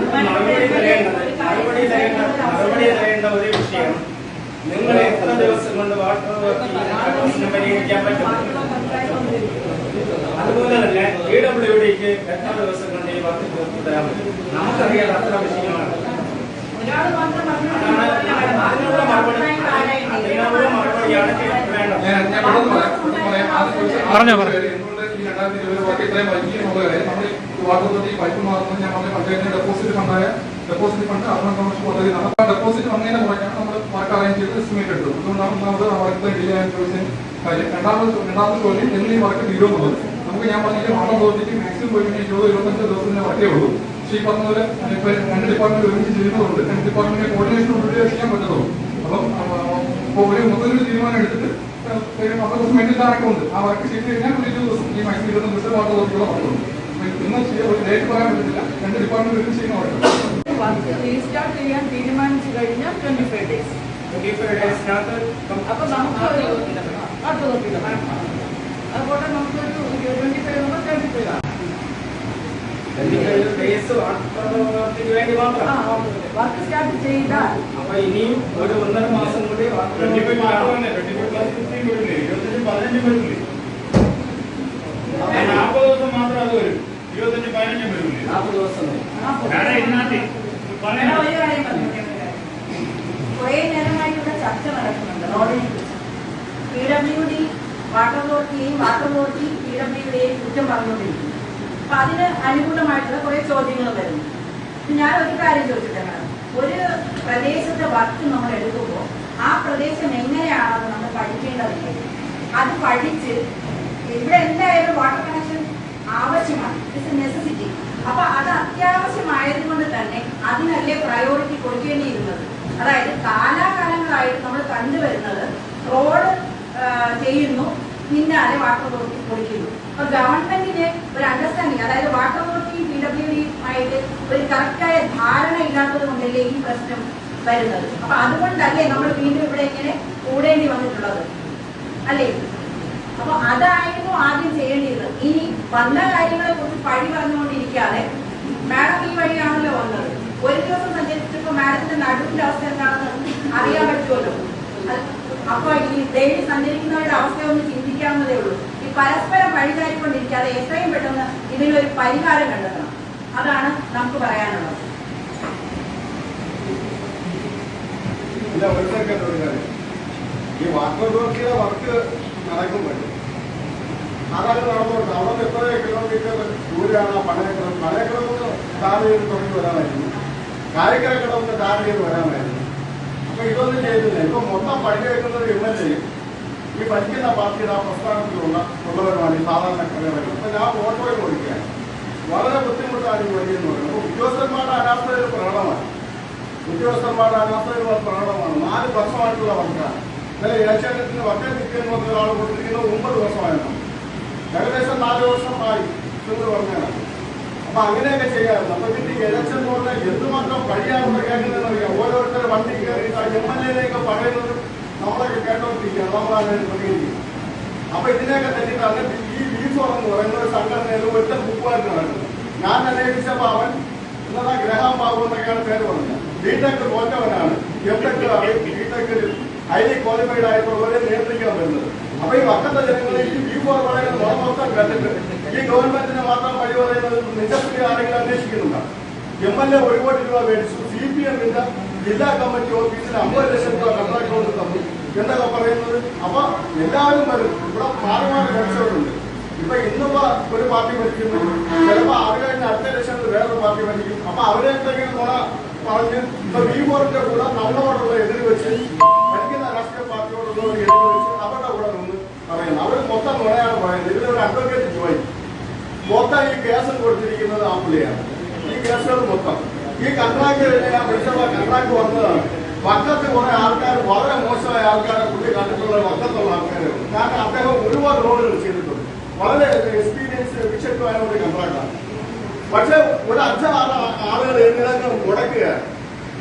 മറുപടി തരേണ്ട ഒരു വിഷയം, നിങ്ങൾ എത്ര ദിവസം കൊണ്ട് വാട്ടർ പ്രശ്നം പരിഹരിക്കാൻ പറ്റും? അതുപോലെ തന്നെ PWDക്ക് എത്ര ദിവസം കൊണ്ട് ഈ വർക്ക് തീർത്ത് തരാൻ പറ്റും? നമുക്കറിയാം അത്ര വിഷയമാണ്. അതിനുള്ള മറുപടിയാണ് വേണ്ടത്. പറഞ്ഞോ ഇത്രയും വൈകിയെന്നുള്ള കാര്യം നമ്മൾ വാട്ടർ അതോറിറ്റി പൈപ്പ് മാറുന്നത് ഞാൻ പറഞ്ഞ പഞ്ചായത്തിന് ഡെപ്പോസിറ്റ് ഫണ്ടായ ഡെപ്പോസിറ്റ് ഫണ്ട് അർബൻ കമ്മീഷൻ പദ്ധതി ആ ഡെപ്പോസിറ്റ് വന്നതിനെ കുറയ്ക്കാണ് നമ്മൾ വർക്ക് അറേഞ്ച് ചെയ്ത് എസ്റ്റിമേറ്റ് എടുത്തത്. അതുകൊണ്ടാണ് ഒന്നാമത് വർക്ക് ഡിലേ ആയ ചോദിച്ചതിന് കാര്യം. രണ്ടാമത്തെ ചോദ്യം എന്ന് ഈ വർക്ക് തീരുമെന്നുള്ളത് നമുക്ക് ഞാൻ പറഞ്ഞിട്ട് വാട്ടർ അതോറിറ്റിക്ക് മാക്സിമം പോയി 20-25 ദിവസത്തിന്റെ വർക്കേ ഉള്ളൂ. പക്ഷേ ഈ പറഞ്ഞ പോലെ ഇപ്പൊ 2 ഡിപ്പാർട്ട്മെന്റ് ഒരുമിച്ച് ചെയ്യുന്നതുകൊണ്ട് 2 ഡിപ്പാർട്ട്മെന്റിന്റെ കോർഡിനേഷൻ ഉള്ളിൽ ചെയ്യാൻ പറ്റത്തുള്ളൂ. അപ്പം ഒരു മൊത്തത്തിൽ തീരുമാനം എടുത്തിട്ട് 10 ദിവസം വേണ്ടിയിട്ടാണൊക്കെയുണ്ട്. ആ വർക്ക് ചെയ്ത് കഴിഞ്ഞാൽ 20 ദിവസം ഈ മാക്സിമം 25 ദിവസം വാട്ടർ അതോറിറ്റിയുള്ള വർക്കുണ്ട്. ഇന്ന് ഒരു ഡേറ്റ് പറയാൻ പറ്റത്തില്ല. 2 ഡിപ്പാർട്ട്മെന്റ് ഒരുമിച്ച് ചെയ്യുന്ന വർക്ക് റീസ്റ്റാർട്ട് ചെയ്യാൻ തീരുമാനിച്ചു കഴിഞ്ഞാൽ 25 ഡേയ്സ്. അപ്പൊ നമുക്ക് അതുപോലെ നമുക്കൊരു 25 വർക്ക് സ്റ്റാർട്ട് ചെയ്താൽ അപ്പൊ ഇനിയും ഒരു 1.5 മാസം കൂടി 15 ദിവസം മാത്രം അത് വരും. 25-15 വരില്ലേ? 40 ദിവസം കുറെ നേരമായിട്ടുള്ള ചർച്ച നടക്കുന്നുണ്ട് റോഡിനെ കുറിച്ച്. PWD വാട്ടർ അതോറിറ്റിയെയും വാട്ടർ അതോറിറ്റി PWDയെയും കുറ്റം പറഞ്ഞുകൊണ്ടിരിക്കുന്നു. അപ്പൊ അതിന് അനുകൂലമായിട്ടുള്ള കുറെ ചോദ്യങ്ങൾ വരുന്നു. ഞാൻ ഒരു കാര്യം ചോദിച്ചിട്ടാണ്, ഒരു പ്രദേശത്തെ വർക്ക് നമ്മൾ എടുക്കുമ്പോൾ ആ പ്രദേശം എങ്ങനെയാണെന്ന് നമ്മൾ പഠിക്കേണ്ടതില്ല. അത് പഠിച്ച് ഇവിടെ എന്തായാലും വാട്ടർ കണക്ഷൻ ആവശ്യമാണ്, ഇറ്റ്സ് എ നെസസിറ്റി. അപ്പൊ അത് അത്യാവശ്യമായതുകൊണ്ട് തന്നെ അതിനല്ലേ പ്രയോറിറ്റി കൊടുക്കേണ്ടിയിരുന്നത്. അതായത് കാലാകാലങ്ങളായിട്ട് നമ്മൾ കണ്ടുവരുന്നത് റോഡ് ചെയ്യുന്നു, പിന്നാലെ വാട്ടർ അതോറിറ്റി പൊളിക്കുന്നു. അപ്പൊ ഗവൺമെന്റിന് ഒരു അണ്ടർസ്റ്റാൻഡിങ്, അതായത് വാട്ടർ അതോറിറ്റി PWDയുമായിട്ട് ഒരു കറക്റ്റായ ധാരണ ഇല്ലാത്തത് കൊണ്ടല്ലേ ഈ പ്രശ്നം വരുന്നത്. അപ്പൊ അതുകൊണ്ടല്ലേ നമ്മൾ വീണ്ടും ഇവിടെ ഇങ്ങനെ കൂടേണ്ടി വന്നിട്ടുള്ളത് അല്ലേ? അപ്പൊ അതായിരുന്നു ആദ്യം ചെയ്യേണ്ടിയിരുന്നത്. ഇനി വന്ന കാര്യങ്ങളെ കുറിച്ച് പഴി പറഞ്ഞുകൊണ്ടിരിക്കാതെ മാഡം ഈ വഴിയാണല്ലോ വന്നത്. ഒരു ദിവസം സഞ്ചരിച്ചപ്പോ മാഡത്തിന്റെ നടുവിന്റെ അവസ്ഥ എന്താണെന്ന് അറിയാൻ പറ്റുമല്ലോ. അപ്പൊ ഈ ഡെയിലി സഞ്ചരിക്കുന്നവരുടെ അവസ്ഥ ഒന്ന് ചിന്തിക്കാവുന്നതേ ഉള്ളൂ. ഈ പരസ്പരം വഴിചാരിക്കൊണ്ടിരിക്കാതെ എത്രയും പെട്ടെന്ന് ഇതിനൊരു പരിഹാരം കണ്ടെത്തണം. അതാണ് നമുക്ക് പറയാനുള്ളത്. ഈ വാട്ടർ അതോറിറ്റിയുടെ വർക്ക് നടക്കുമ്പോൾ അതാണ് നടന്നുകൊണ്ട് അവിടെ എത്ര കിലോമീറ്റർ ദൂരെയാണ് പണയക്കടം. പണയക്കടമെന്ന് താഴെ ചെയ്ത് തുടങ്ങി വരാമായിരുന്നു, കായക്കരക്കടമെന്ന് താഴെ ചെയ്ത് വരാമായിരുന്നു. അപ്പൊ ഇതൊന്നും ചെയ്തില്ല. ഇപ്പൊ മൊത്തം പണി വെക്കുന്നത് MLA ഈ ഭരിക്കുന്ന പാർട്ടിയുടെ ആ പ്രസ്ഥാനത്തിലുള്ളവരുമാണ് ഈ സാധാരണക്കാരെ. അപ്പൊ ഞാൻ വോട്ടോയിൽ കൊടുക്കുകയാണ്. വളരെ ബുദ്ധിമുട്ടാണ് ഈ വഴിയെന്ന് പറയുന്നത്. അപ്പൊ ഉദ്യോഗസ്ഥന്മാരുടെ അനാസ്ഥയിൽ പ്രകടമാണ്. 4 വർഷമായിട്ടുള്ള വർക്കാണ്. ഇന്നലെ ഏഷ്യാനെറ്റിന് വക്കൽ നിൽക്കുന്ന ഒരാൾ കൊടുത്തിരിക്കുന്നത് 9 വർഷമായിരുന്നു. ഏകദേശം 4 വർഷമായി എന്ന് പറഞ്ഞാണ്. അപ്പൊ അങ്ങനെയൊക്കെ ചെയ്യാറുണ്ട്. അപ്പൊ പിന്നെ ഇലക്ഷൻ എന്ന് പറഞ്ഞാൽ എന്തുമാത്രം കഴിയാനുള്ള കേൾക്കുന്നതെന്ന് അറിയാം. ഓരോരുത്തർ വണ്ടി കയറി MLA പറയുന്നത് നമ്മളൊക്കെ കേട്ടോണ്ടിരിക്കുകയാണ്, നമ്മളാണ് പ്രതികരിക്കുന്നത്. അപ്പൊ ഇതിനെയൊക്കെ തെറ്റിട്ടാണ് ഈ V4 എന്ന് പറയുന്ന ഒരു സംഘടനയിൽ ഒറ്റ ബുക്കുമായിട്ട് നടക്കുന്നത്. ഞാൻ അന്വേഷിച്ചപ്പോ അവൻ എന്നാ ഗ്രഹാം ബാബു എന്നൊക്കെയാണ് പേര് പറഞ്ഞത്. ബിടെക് തോറ്റവനാണ്, M.Tech ബിടെക്കിൽ ഹൈലി ക്വാളിഫൈഡ് ആയിട്ടുള്ളവരെ നിയന്ത്രിക്കാൻ വരുന്നത്. അപ്പൊ ഈ വക്കത്തെ ജനങ്ങളെ ഈ V4 പറയുന്നത് മൊത്തം കണ്ടിട്ട് ഈ ഗവൺമെന്റിനെ മാത്രം വഴി പറയുന്നത് നിജസ്ഥിതി ആരെങ്കിലും അന്വേഷിക്കുന്നുണ്ട്. MLA 1 കോടി രൂപ മേടിച്ചു, CPM-ന്റെ ജില്ലാ കമ്മിറ്റി ഓഫീസിൽ 50 ലക്ഷം രൂപ കൺട്രാക്ട് കൊണ്ട് തന്നു എന്നൊക്കെ പറയുന്നത്. അപ്പൊ എല്ലാവരും വരും. ഇവിടെ മാറി രക്ഷകളുണ്ട്. ഇപ്പൊ ഇന്നിപ്പോ ഒരു പാർട്ടി ഭരിക്കുന്നു, ചിലപ്പോ അത് കഴിഞ്ഞ് അടുത്ത ലക്ഷത്തിൽ വേറൊരു പാർട്ടി ഭരിക്കും. അപ്പൊ അവരെ എന്തെങ്കിലും ഗുണ പറഞ്ഞ് ഇപ്പൊ V4-ന്റെ കൂടെ നമ്മളോടുള്ള എതിര് വെച്ച് ഭരിക്കുന്ന രാഷ്ട്രീയ പാർട്ടിയോടുള്ള എതിര് വെച്ച് അവരുടെ കൂടെ നിന്ന് പറയുന്നത്. അവർ മൊത്തം നുണയാണ് പറയുന്നത്. ഇതിലൊരു അഡ്വക്കേറ്റ് ജോയി മൊത്തം ഈ കേസ് കൊടുത്തിരിക്കുന്നത് ആ പുള്ളിയാണ്. ഈ കേസുകൾ മൊത്തം ഈ കൺട്രാക്ട് ഞാൻ വിളിച്ചപ്പോ കൺട്രാക്ട് വന്നതാണ്. വക്കത്ത് കുറെ ആൾക്കാർ, വളരെ മോശമായ ആൾക്കാരെ പുള്ളി കണ്ടിട്ടുള്ള വക്കത്തുള്ള ആൾക്കാരാണ്. കാരണം അദ്ദേഹം ഒരുപാട് റോഡുകൾ ചെയ്തിട്ടുണ്ട്. വളരെ എക്സ്പീരിയൻസ് വിഷയമായ ഒരു കൺട്രാക്ടാണ്. പക്ഷെ ഒരു 5-6 ആളുകൾ ഇതിനൊക്കെ മുടക്കുകയാണ്.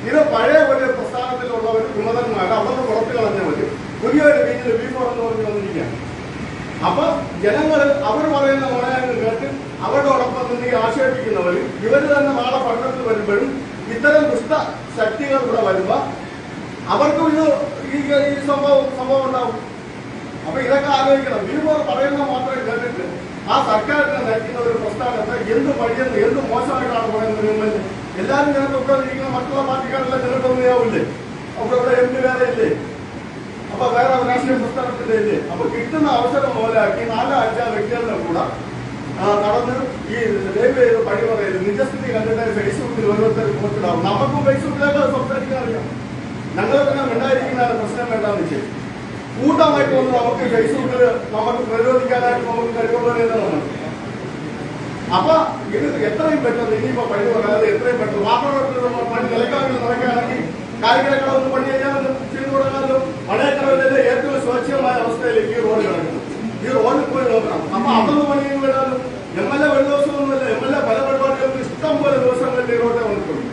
ഇത് പഴയ ഒരു പ്രസ്ഥാനത്തിലുള്ളവർ വിമതന്മാർ അവിടെ പുറത്തു കളഞ്ഞാൽ മതി. പുതിയൊരു രീതിയിൽ V4 എന്ന് പറഞ്ഞു വന്നിരിക്കുകയാണ്. അപ്പൊ ജനങ്ങൾ അവർ പറയുന്ന നുണയങ്ങൾ കേട്ട് അവരോടൊപ്പം നിന്ന് ആക്ഷേപിക്കുന്നവർ ഇവര് തന്നെ നാളെ പഠനത്തിൽ വരുമ്പോഴും ഇത്തരം ദുഷ്ട ശക്തികൾ ഇവിടെ വരുമ്പോ അവർക്കും ഇത് ഈ സംഭവം ഉണ്ടാവും. അപ്പൊ ഇതൊക്കെ ആലോചിക്കണം. V4 പറയുന്ന മാത്രം കേട്ടിട്ട് ആ സർക്കാരിനെ നയിക്കുന്ന ഒരു പ്രസ്ഥാനത്തെ എന്ത് വഴിയെന്ന് എന്ത് മോശമായിട്ടാണ് പറയുന്നത്. എല്ലാവരും ഞങ്ങൾക്ക് ഇവിടെ ഇരിക്കുന്ന മറ്റുള്ള പാർട്ടിക്കാരെല്ലാം നിങ്ങൾക്കൊന്നുമില്ലേ? അവിടെ ഇവിടെ MP വേറെ ഇല്ലേ? അപ്പൊ വേറെ രാഷ്ട്രീയ പ്രസ്ഥാനത്തിന്റെ ഇല്ലേ? അപ്പൊ കിട്ടുന്ന അവസരം മുതലാക്കി 4-5 വ്യക്തികളുടെ കൂടെ നടന്ന് ഈ ദയവ് ചെയ്ത് പണി പറയരുത്. നിജസ്ഥിതി കണ്ടിട്ട് ഫേസ്ബുക്കിൽ ഓരോരുത്തർ പോസ്റ്റിടാവും. നമുക്കും ഫേസ്ബുക്കിലേക്ക് സംസാരിക്കാൻ അറിയാം. ഞങ്ങൾ തന്നെ ഉണ്ടായിരിക്കുന്നതാണ് പ്രശ്നം. വേണ്ടാന്ന് വെച്ചാൽ കൂട്ടമായിട്ട് വന്ന് നമുക്ക് ഫേസ്ബുക്കിൽ നമുക്ക് പ്രതിരോധിക്കാനായിട്ട് നമുക്ക് കഴിവുള്ളവരെന്നാണ്. അപ്പൊ ഇത് എത്രയും പെട്ടെന്ന് ഇനിയിപ്പോ പണി പറയാതെ എത്രയും പെട്ടെന്ന് വാട്ടർ പണി നിലക്കാവിൽ നടക്കുകയാണെങ്കിൽ കായികരക്കടമൊന്നും പണി ചെയ്യാനൊന്നും ചെയ്തു കൊടുക്കാനല്ലോ. പഴയക്കടവിലെ ഏറ്റവും സ്വച്ഛമായ അവസ്ഥയിലേക്ക് ഈ റോഡ് കിടക്കുന്നു. ഈ റോഡിൽ പോയി നോക്കണം. അപ്പൊ അതൊന്ന് പണിയും വിടാനും MLA ഒരു ദിവസമൊന്നുമില്ല. MLA പല പരിപാടികൾക്കും ഇഷ്ടം പോലെ ദിവസങ്ങളിൽ ഈ റോഡെ വന്നിട്ടുണ്ട്.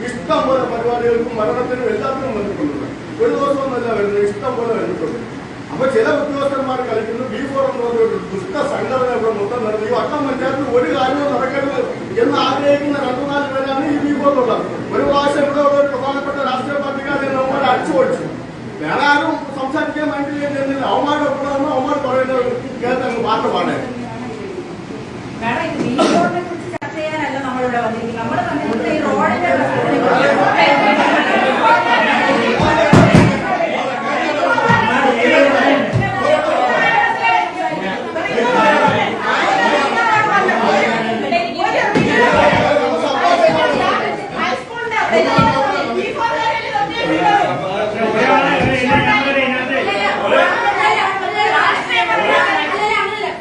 ഇഷ്ടം പോലെ പരിപാടികൾക്കും മരണത്തിനും എല്ലാത്തിനും വന്നിട്ടുണ്ട്. ഒരു ദിവസമൊന്നുമല്ല വരുന്നത്, ഇഷ്ടം പോലെ വന്നിട്ടുണ്ട്. അപ്പൊ ചില ഉദ്യോഗസ്ഥന്മാർ കളിക്കുന്നു. V4 എന്ന് പറഞ്ഞ ഒരു ദുഷ്ട സംഘടന ഇവിടെ മൊത്തം നടന്നു. ഈ വട്ടം പഞ്ചായത്തിൽ ഒരു കാര്യവും നടക്കരുത് എന്ന് ആഗ്രഹിക്കുന്ന 2-4 പേരാണ് ഈ V4 ഉള്ളത്. ഒരു പ്രാവശ്യം ഇവിടെ ഉള്ള ഒരു പ്രധാനപ്പെട്ട രാഷ്ട്രീയ പാർട്ടിക്കാരെ അവന്മാർ അടിച്ചു പൊടിച്ചു. വേറെ ആരും സംസാരിക്കാൻ മൈൻഡ് ചെയ്യുന്നില്ല. അവന്മാരുടെ ഒപ്പം അവന്മാർ പറയുന്നത് കേട്ടങ്ങ് പാട്ട് പാടേ. മാഡം, ഇത് V4-നെ കുറിച്ച് ചർച്ച ചെയ്യാനല്ല നമ്മളിവിടെ വന്നിരിക്കുന്നത്. നമ്മൾ വന്നിരിക്കുന്നത് ഈ റോഡിന്റെ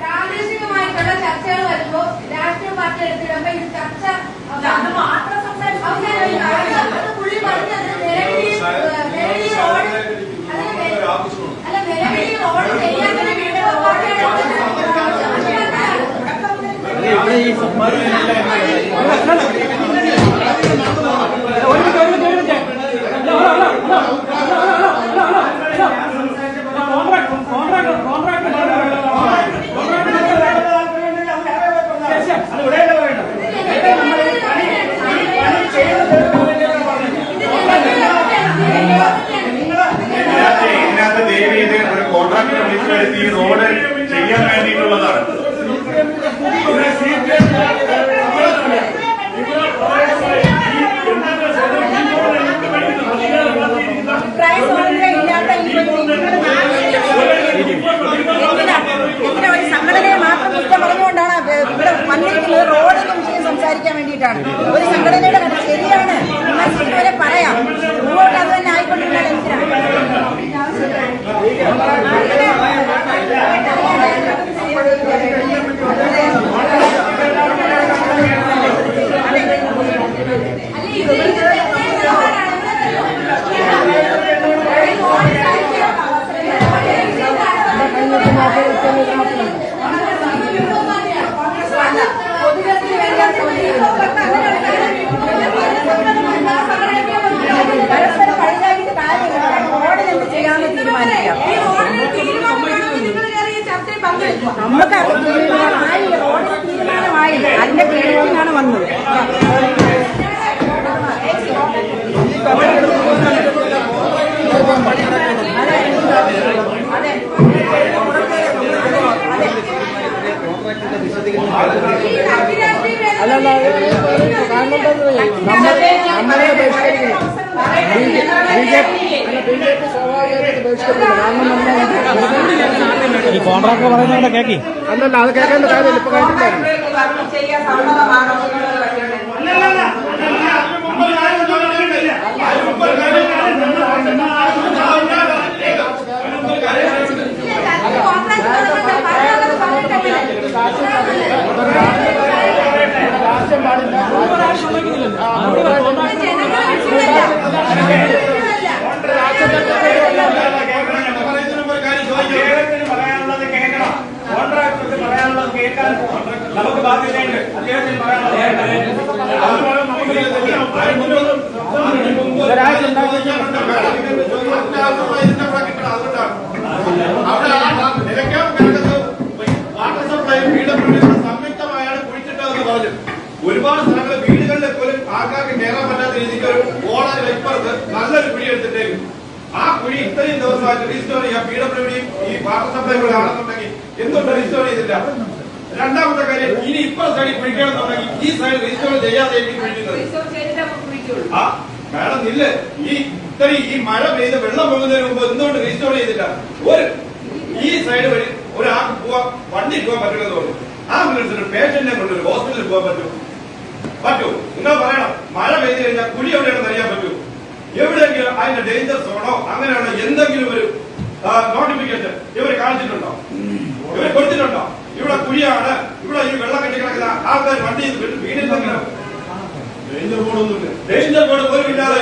പ്രാദേശികമായിട്ടുള്ള ചർച്ചകൾ വരുമ്പോ രാഷ്ട്രീയ പാർട്ടി എടുത്തിടുമ്പോ ഇത് ചർച്ച അത് മാത്രം സംസാരിച്ചു പുള്ളി പറഞ്ഞത് നിലവിലി റോഡ് അല്ല നിലവിലി റോഡ് ചെയ്യാൻ സ്വാഭാവികമായിട്ട് ബഹിഷ്കരിക്കില്ല. കാരണം ഈ കോൺട്രാക്ടർ പറയുന്നവരുടെ കേക്കി അല്ലല്ല, അത് കേൾക്കേണ്ട കാര്യമില്ല. ഇപ്പൊ കേട്ടില്ലായിരുന്നു. ചെയ്യാൻ സമ്മതമാണോ എന്നുള്ളത് പറയണ്ടേ? രാഷ്ട്രീയം പാടില്ല. പറയാനുള്ളത് കേൾക്കണം. കോൺട്രാക്ടർക്ക് പറയാനുള്ളത് കേൾക്കാൻ നമുക്ക് ബാധ്യതയുണ്ട്. അദ്ദേഹത്തിന് വാട്ടർ സപ്ലൈ സംയുക്തമായാണ് കുഴിച്ചിട്ടതെന്ന് പറഞ്ഞു. ഒരുപാട് സ്ഥലങ്ങളിൽ വീടുകളിലെ പോലും ആൾക്കാർക്ക് കയറാൻ പറ്റാത്ത രീതിക്ക് ഒരു ഓടാൻ ഇപ്പുറത്ത് നല്ലൊരു കുഴി എടുത്തിട്ടേക്കും. ആ കുഴി ഇത്രയും ദിവസമായിട്ട് റീസ്റ്റോർ ചെയ്യാം. PWD ഈ വാട്ടർ സപ്ലൈ കൂടെ ആണെന്നുണ്ടെങ്കിൽ എന്തുകൊണ്ട് റീസ്റ്റോർ ചെയ്തില്ല? രണ്ടാമത്തെ കാര്യം, ഇനി ഇപ്പോൾ സൈഡിൽ കുഴിക്കണമെന്നുണ്ടെങ്കിൽ ഈ സൈഡ് റീസ്റ്റോർ ചെയ്യാതെ കുഴിക്കുന്നത്. ആ മേഡം ഇല്ല, ഈ ഇത്രയും ഈ മഴ പെയ്ത് വെള്ളം പോകുന്നതിന് മുമ്പ് എന്തുകൊണ്ട് റീസ്റ്റോർ ചെയ്തില്ല? ഈ സൈഡ് വഴി ഒരാൾക്ക് പോവാൻ, വണ്ടി പോകാൻ പറ്റുന്നത് കൊണ്ട് ആംബുലൻസിന് പേഷ്യന്റിനെ കൊണ്ട് ഒരു ഹോസ്പിറ്റലിൽ പോകാൻ പറ്റൂ? നിങ്ങൾ പറയണം. മഴ പെയ്ത് കഴിഞ്ഞാൽ കുഴി എവിടെയാണെന്ന് അറിയാൻ പറ്റൂ? എവിടെയെങ്കിലും അതിന്റെ ഡേഞ്ചർ സോണോ അങ്ങനെയുള്ള എന്തെങ്കിലും ഒരു നോട്ടിഫിക്കേഷൻ ഇവർ കാണിച്ചിട്ടുണ്ടോ? ഇവർ കൊടുത്തിട്ടുണ്ടോ? ഇവിടെ കുഴിയാണ്, ഇവിടെ ഈ വെള്ളം കെട്ടി കിടക്കുന്ന ആൾക്കാർ വണ്ടി വീടില്ലെങ്കിലും ഡേഞ്ചർ ബോർഡൊന്നുമില്ല. ഡേഞ്ചർ ബോർഡ് പോലും ഇല്ലാതെ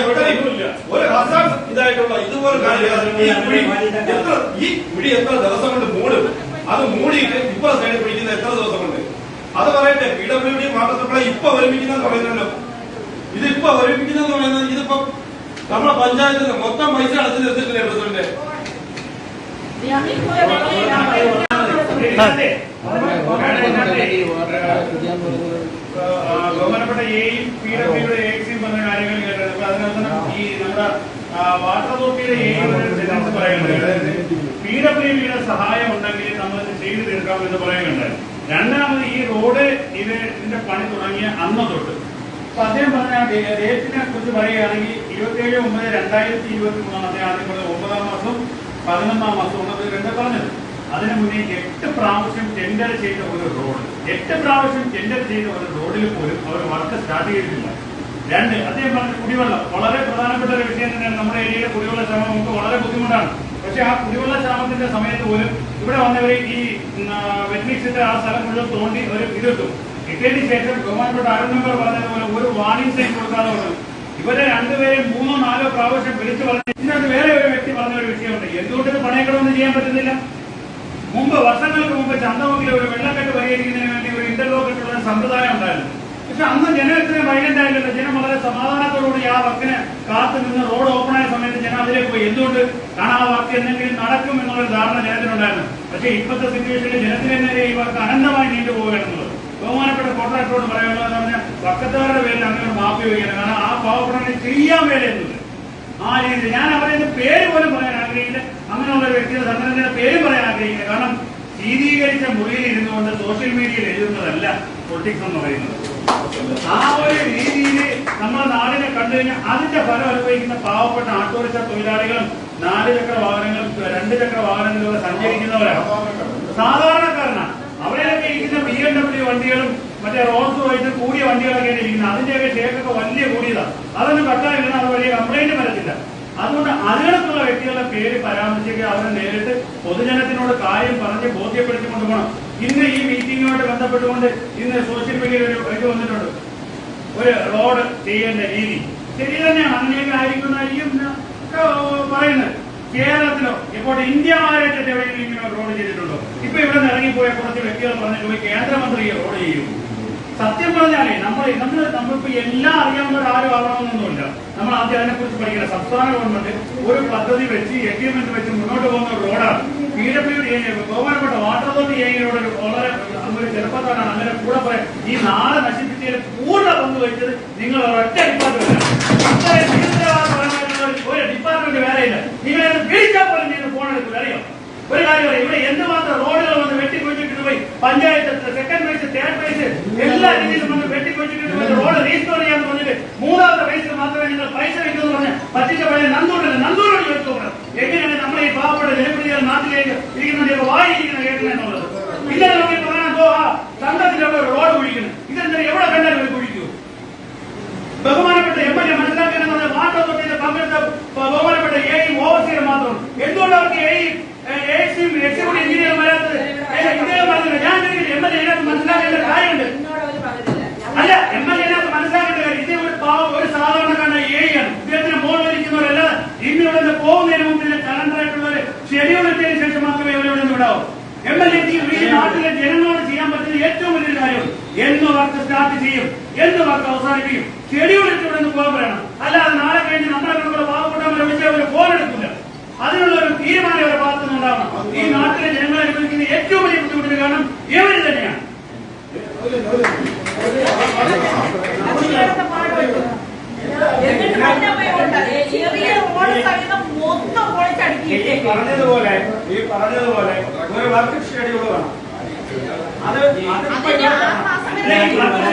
ഒരു ഹസാർഡ് ഇതായിട്ടുള്ള ഇതുപോലെ ഈ കുഴി എത്ര ദിവസം കൊണ്ട് മൂടും? അത് മൂടിയിട്ട് ഇപ്പൊ സൈഡിൽ പിടിക്കുന്ന എത്ര ദിവസം കൊണ്ട്? അത് പറയട്ടെ. PWD വാട്ടർ സപ്ലൈ ഇപ്പൊ ഒരുമിക്കുന്നെന്ന് പറയുന്നല്ലോ. ഇതിപ്പോ ഒരുമിക്കുന്നെന്ന് പറയുന്നത് ഇതിപ്പോ നമ്മളെ പഞ്ചായത്തിന് മൊത്തം പൈസ അടച്ചു തീർത്തിട്ടില്ലേ പ്രസിഡന്റ്? ബഹുമാനപ്പെട്ട എയും PWD എക്സിയും പറഞ്ഞ കാര്യങ്ങൾ കേട്ടത്. അതിനകത്ത് ഈ നമ്മുടെ വാട്ടർ അതോറിറ്റിയുടെ എയും പറയുന്നുണ്ട്. അതായത് PWDയുടെ സഹായം ഉണ്ടെങ്കിൽ നമ്മൾ ചെയ്തു തീർക്കാമെന്ന് പറയുന്നുണ്ട്. രണ്ടാമത് ഈ റോഡ് ഇതിന്റെ പണി തുടങ്ങിയ അന്ന് തൊട്ട് അപ്പൊ അദ്ദേഹം പറഞ്ഞ ഡേറ്റിനെ കുറിച്ച് പറയുകയാണെങ്കിൽ 27/9/2023 അദ്ദേഹം ആദ്യം പറഞ്ഞത് 9-ാം മാസം 11-ാം മാസം ഉള്ളത് പറഞ്ഞത്. അതിനു മുന്നേ 8 പ്രാവശ്യം ടെൻഡർ ചെയ്ത ഒരു റോഡ്, 8 പ്രാവശ്യം ടെൻഡർ ചെയ്ത ഒരു റോഡിൽ പോലും അവർ വർക്ക് സ്റ്റാർട്ട് ചെയ്തിട്ടില്ല. രണ്ട്, അദ്ദേഹം പറഞ്ഞ കുടിവെള്ളം വളരെ പ്രധാനപ്പെട്ട ഒരു വിഷയം തന്നെയാണ്. നമ്മുടെ ഏരിയയിലെ കുടിവെള്ള ക്ഷാമം നമുക്ക് വളരെ ബുദ്ധിമുട്ടാണ്. പക്ഷെ ആ കുടിവെള്ള ക്ഷാമത്തിന്റെ സമയത്ത് പോലും ഇവിടെ വന്നവരെ ഈ വെറ്റ്മിക്സിന്റെ ആ സ്ഥലം മുഴുവൻ തോണ്ടി ഒരു ഇതിട്ടു. ഇട്ടതിന് ശേഷം ബഹുമാനപ്പെട്ട അരുൺ മെമ്പർ പറഞ്ഞതുപോലെ ഒരു വാർണിംഗ് സൈൻ കൊടുക്കാതെ പറഞ്ഞു. ഇവരെ രണ്ടുപേരെയും 3-4 പ്രാവശ്യം വിളിച്ചു പറഞ്ഞു. ഇതിനകത്ത് വേറെ ഒരു വ്യക്തി പറഞ്ഞ ഒരു വിഷയമുണ്ട്. എന്തുകൊണ്ട് ഇത് പണയക്കടമൊന്നും ചെയ്യാൻ പറ്റുന്നില്ല? മുമ്പ് വർഷങ്ങൾക്ക് മുമ്പ് ചന്തമുക്കിലെ ഒരു വെള്ളക്കെട്ട് പരിഹരിക്കുന്നതിന് വേണ്ടി ഒരു ഇന്റർലോക്കിട്ടുള്ള സമ്പ്രദായം ഉണ്ടായിരുന്നു. പക്ഷെ അന്ന് ജനം ഇത്രയും വൈലന്റ് ആയില്ലല്ലോ. ജനം വളരെ സമാധാനത്തോടുകൂടി ആ വർക്കിന് കാത്തു നിന്ന് റോഡ് ഓപ്പൺ ആയ സമയത്ത് ജനം അതിലേക്ക് പോയി. എന്തുകൊണ്ട്? കാരണം ആ വർക്ക് എന്തെങ്കിലും നടക്കും എന്നുള്ളൊരു ധാരണ ജനത്തിനുണ്ടായിരുന്നു. പക്ഷേ ഇപ്പോഴത്തെ സിറ്റുവേഷനിൽ ജനത്തിന് നേരെ ഈ വർക്ക് അനന്തമായി നീണ്ടുപോവുകയാണെന്നുള്ളത്. ബഹുമാനപ്പെട്ട കോൺട്രാക്ടറോട് പറയാനുള്ളതെന്ന് പറഞ്ഞാൽ വക്കത്തുകാരുടെ പേരിൽ അങ്ങനെ മാപ്പി വയ്ക്കണം. കാരണം ആ പാവപ്പെട്ടവനെ ചെയ്യാൻ വേലയൊന്നുമില്ല. ആ രീതിയിൽ ഞാൻ അവരുടെ പേര് പോലും പറയാൻ ആഗ്രഹിക്കില്ല. അങ്ങനെയുള്ള ഒരു വ്യക്തിയുടെ സംഘടനയുടെ പേരും പറയാൻ ആഗ്രഹിക്കില്ല. കാരണം ശീതീകരിച്ച മുറിയിൽ ഇരുന്നുകൊണ്ട് സോഷ്യൽ മീഡിയയിൽ എഴുതുന്നതല്ല പൊളിറ്റിക്സ് എന്ന് പറയുന്നത്. ആ ഒരു രീതിയിൽ നമ്മുടെ നാടിനെ കണ്ടു കഴിഞ്ഞാൽ അതിന്റെ ഫലം അനുഭവിക്കുന്ന പാവപ്പെട്ട ഓട്ടോറിക്ഷ തൊഴിലാളികളും 4 ചക്ര വാഹനങ്ങളും 2 ചക്ര വാഹനങ്ങളിലൂടെ സഞ്ചരിക്കുന്നവരാണ്, സാധാരണക്കാരനാണ്. അവരെയൊക്കെ ഇരിക്കുന്ന BMW വണ്ടികളും മറ്റേ റോൾസ് റോയ്സും കൂടിയ വണ്ടികളൊക്കെയാണ് ഇരിക്കുന്നത്. അതിന്റെയൊക്കെ ഷേക്കൊക്കെ വലിയ കൂടിയതാണ്. അതൊന്നും കട്ടായിരുന്ന അത് വലിയ കംപ്ലൈന്റ് വരത്തില്ല. അതുകൊണ്ട് അതിനകത്തുള്ള വ്യക്തികളുടെ പേര് പരാമർശിക്കുക, അവരെ നേരിട്ട് പൊതുജനത്തിനോട് കാര്യം പറഞ്ഞ് ബോധ്യപ്പെടുത്തിക്കൊണ്ട് പോകണം. ഇന്ന് ഈ മീറ്റിംഗുമായിട്ട് ബന്ധപ്പെട്ടുകൊണ്ട് ഇന്ന് സോഷ്യൽ മീഡിയയിൽ ഒരു ഇത് വന്നിട്ടുണ്ട്. ഒരു റോഡ് ചെയ്യേണ്ട രീതി ശരി തന്നെയാണ്, അങ്ങനെയൊക്കെ ആയിരിക്കും പറയുന്നത്. കേരളത്തിലോ ഇപ്പോൾ ഇന്ത്യമാരായിട്ട് എവിടെയെങ്കിലും ഇങ്ങനെ റോഡ് ചെയ്തിട്ടുണ്ടോ? ഇപ്പൊ ഇവിടെ നിന്ന് ഇറങ്ങിപ്പോയ കുറച്ച് വ്യക്തികൾ പറഞ്ഞിട്ട് പോയി കേന്ദ്രമന്ത്രിയെ റോഡ് ചെയ്യും. സത്യം പറഞ്ഞാലേ നമ്മളിപ്പോ എല്ലാം അറിയാവുന്നവരാരും ആവണമെന്നൊന്നുമില്ല. നമ്മൾ ആദ്യം അതിനെക്കുറിച്ച് പഠിക്കണം. സംസ്ഥാന ഗവൺമെന്റ് ഒരു പദ്ധതി വെച്ച് എഗ്രിമെന്റ് വെച്ച് മുന്നോട്ട് പോകുന്ന ഒരു റോഡാണ്. PWD ബഹുമാനപ്പെട്ട വാട്ടർ അതോറിറ്റി ഏരിയയിലൂടെ വളരെ ഒരു ചെറുപ്പക്കാരാണ്. അങ്ങനെ കൂടെ പറയാം, ഈ നാളെ നശിപ്പിച്ചതിൽ പൂർണ്ണ പങ്ക് വഹിച്ചത് നിങ്ങൾ ഒരൊറ്റ ഡിപ്പാർട്ട്മെന്റ്. ഒരു ഡിപ്പാർട്ട്മെന്റ് വേറെയില്ല. നിങ്ങളെ വിളിച്ചാൽ പോലും നിങ്ങൾ ഫോൺ എടുക്കില്ല. അറിയാം ഒരു കാര്യം പറയും, ഇവിടെ എന്തുമാത്രം റോഡുകൾ വന്ന് വെട്ടിക്കൊച്ചിട്ട് പോയി panchayat second phase third phase എല്ലാ രീതിയിലും വന്ന് വെട്ടിക്കൊച്ചിട്ട് പോയി റോഡ് റീസ്റ്റോർ ചെയ്യാന്ന് പറഞ്ഞിട്ട് 3ാമത്തെ ഫേസിൽ മാത്രമേ നിങ്ങൾ പൈസ വെക്കുമെന്ന് പറഞ്ഞ് പറ്റിച്ച പഴയ നന്ദുണ്ടല്ലോ ജനപ്രതിനിധികൾ നാട്ടിലേക്ക് ഇരിക്കുന്ന വായിരിക്കുന്ന കേൾക്കുന്നത് എന്നുള്ളത്. ഇന്നലെ നോക്കി പറയാൻ സംഘത്തിന്റെ അവിടെ റോഡ് കുഴിക്കുന്നു. ഇതെന്താ എവിടെ കണ്ടാലും ഒരു കുഴിക്കൂ? ബഹുമാനപ്പെട്ട MLA മനസ്സിലാക്കേണ്ടത് വാട്ടർ അതോറിറ്റിയിൽ പങ്കെടുത്ത ബഹുമാനപ്പെട്ട ഓവർസിയർ മാത്രം. എന്തുകൊണ്ട് അവർക്ക് എക്സിക്യൂട്ടീവ് എഞ്ചിനീയർ വരാത്തത്? ഇദ്ദേഹം പറഞ്ഞില്ല. ഞാൻ MLA ഇതിനകത്ത് മനസ്സിലാക്കേണ്ട കാര്യമുണ്ട്. അല്ല, MLA ഇതിനകത്ത് മനസ്സിലാക്കേണ്ട കാര്യം ഇതേ ഒരു സാധാരണക്കാരനായ ആണ്. ഇദ്ദേഹത്തിന് മോളിരിക്കുന്നവരല്ലാതെ ഇന്നിവിടെ പോകുന്നതിന് മുമ്പ് ഇതിന്റെ കലണ്ടറായിട്ടുള്ള ഷെഡ്യൂൾ ഇട്ടതിന് ശേഷം മാത്രമേ ഇവരിവിടെ നിന്ന് വിടാവൂ. MLA ഈ നാട്ടിലെ ജനങ്ങളോട് ചെയ്യാൻ പറ്റുന്ന ഏറ്റവും വലിയൊരു കാര്യമാണ് എന്ന് വർക്ക് സ്റ്റാർട്ട് ചെയ്യും, എന്ന് വർക്ക് അവസാനിപ്പിക്കും. ഷെഡ്യൂൾ ഇട്ട് ഇവിടെ നിന്ന് പോകാൻ പറയണം. അല്ലാതെ നാളെ കഴിഞ്ഞ് നമ്മുടെ കണക്കുള്ള പാവപ്പെട്ടവരെ വെച്ച് അവർ ഫോൺ എടുക്കില്ല. അതിനുള്ള ഒരു തീരുമാനം അവരുടെ ഭാഗത്ത് നിന്നുണ്ടാവണം. ഈ നാട്ടിലെ ജനങ്ങൾ അനുഭവിക്കുന്ന ഏറ്റവും വലിയ ബുദ്ധിമുട്ടിന് കാരണം ഇവർ തന്നെയാണ്. ഈ പറഞ്ഞതുപോലെ ഒരു വർക്ക് ഷെഡ്യൂൾ വേണം. അത്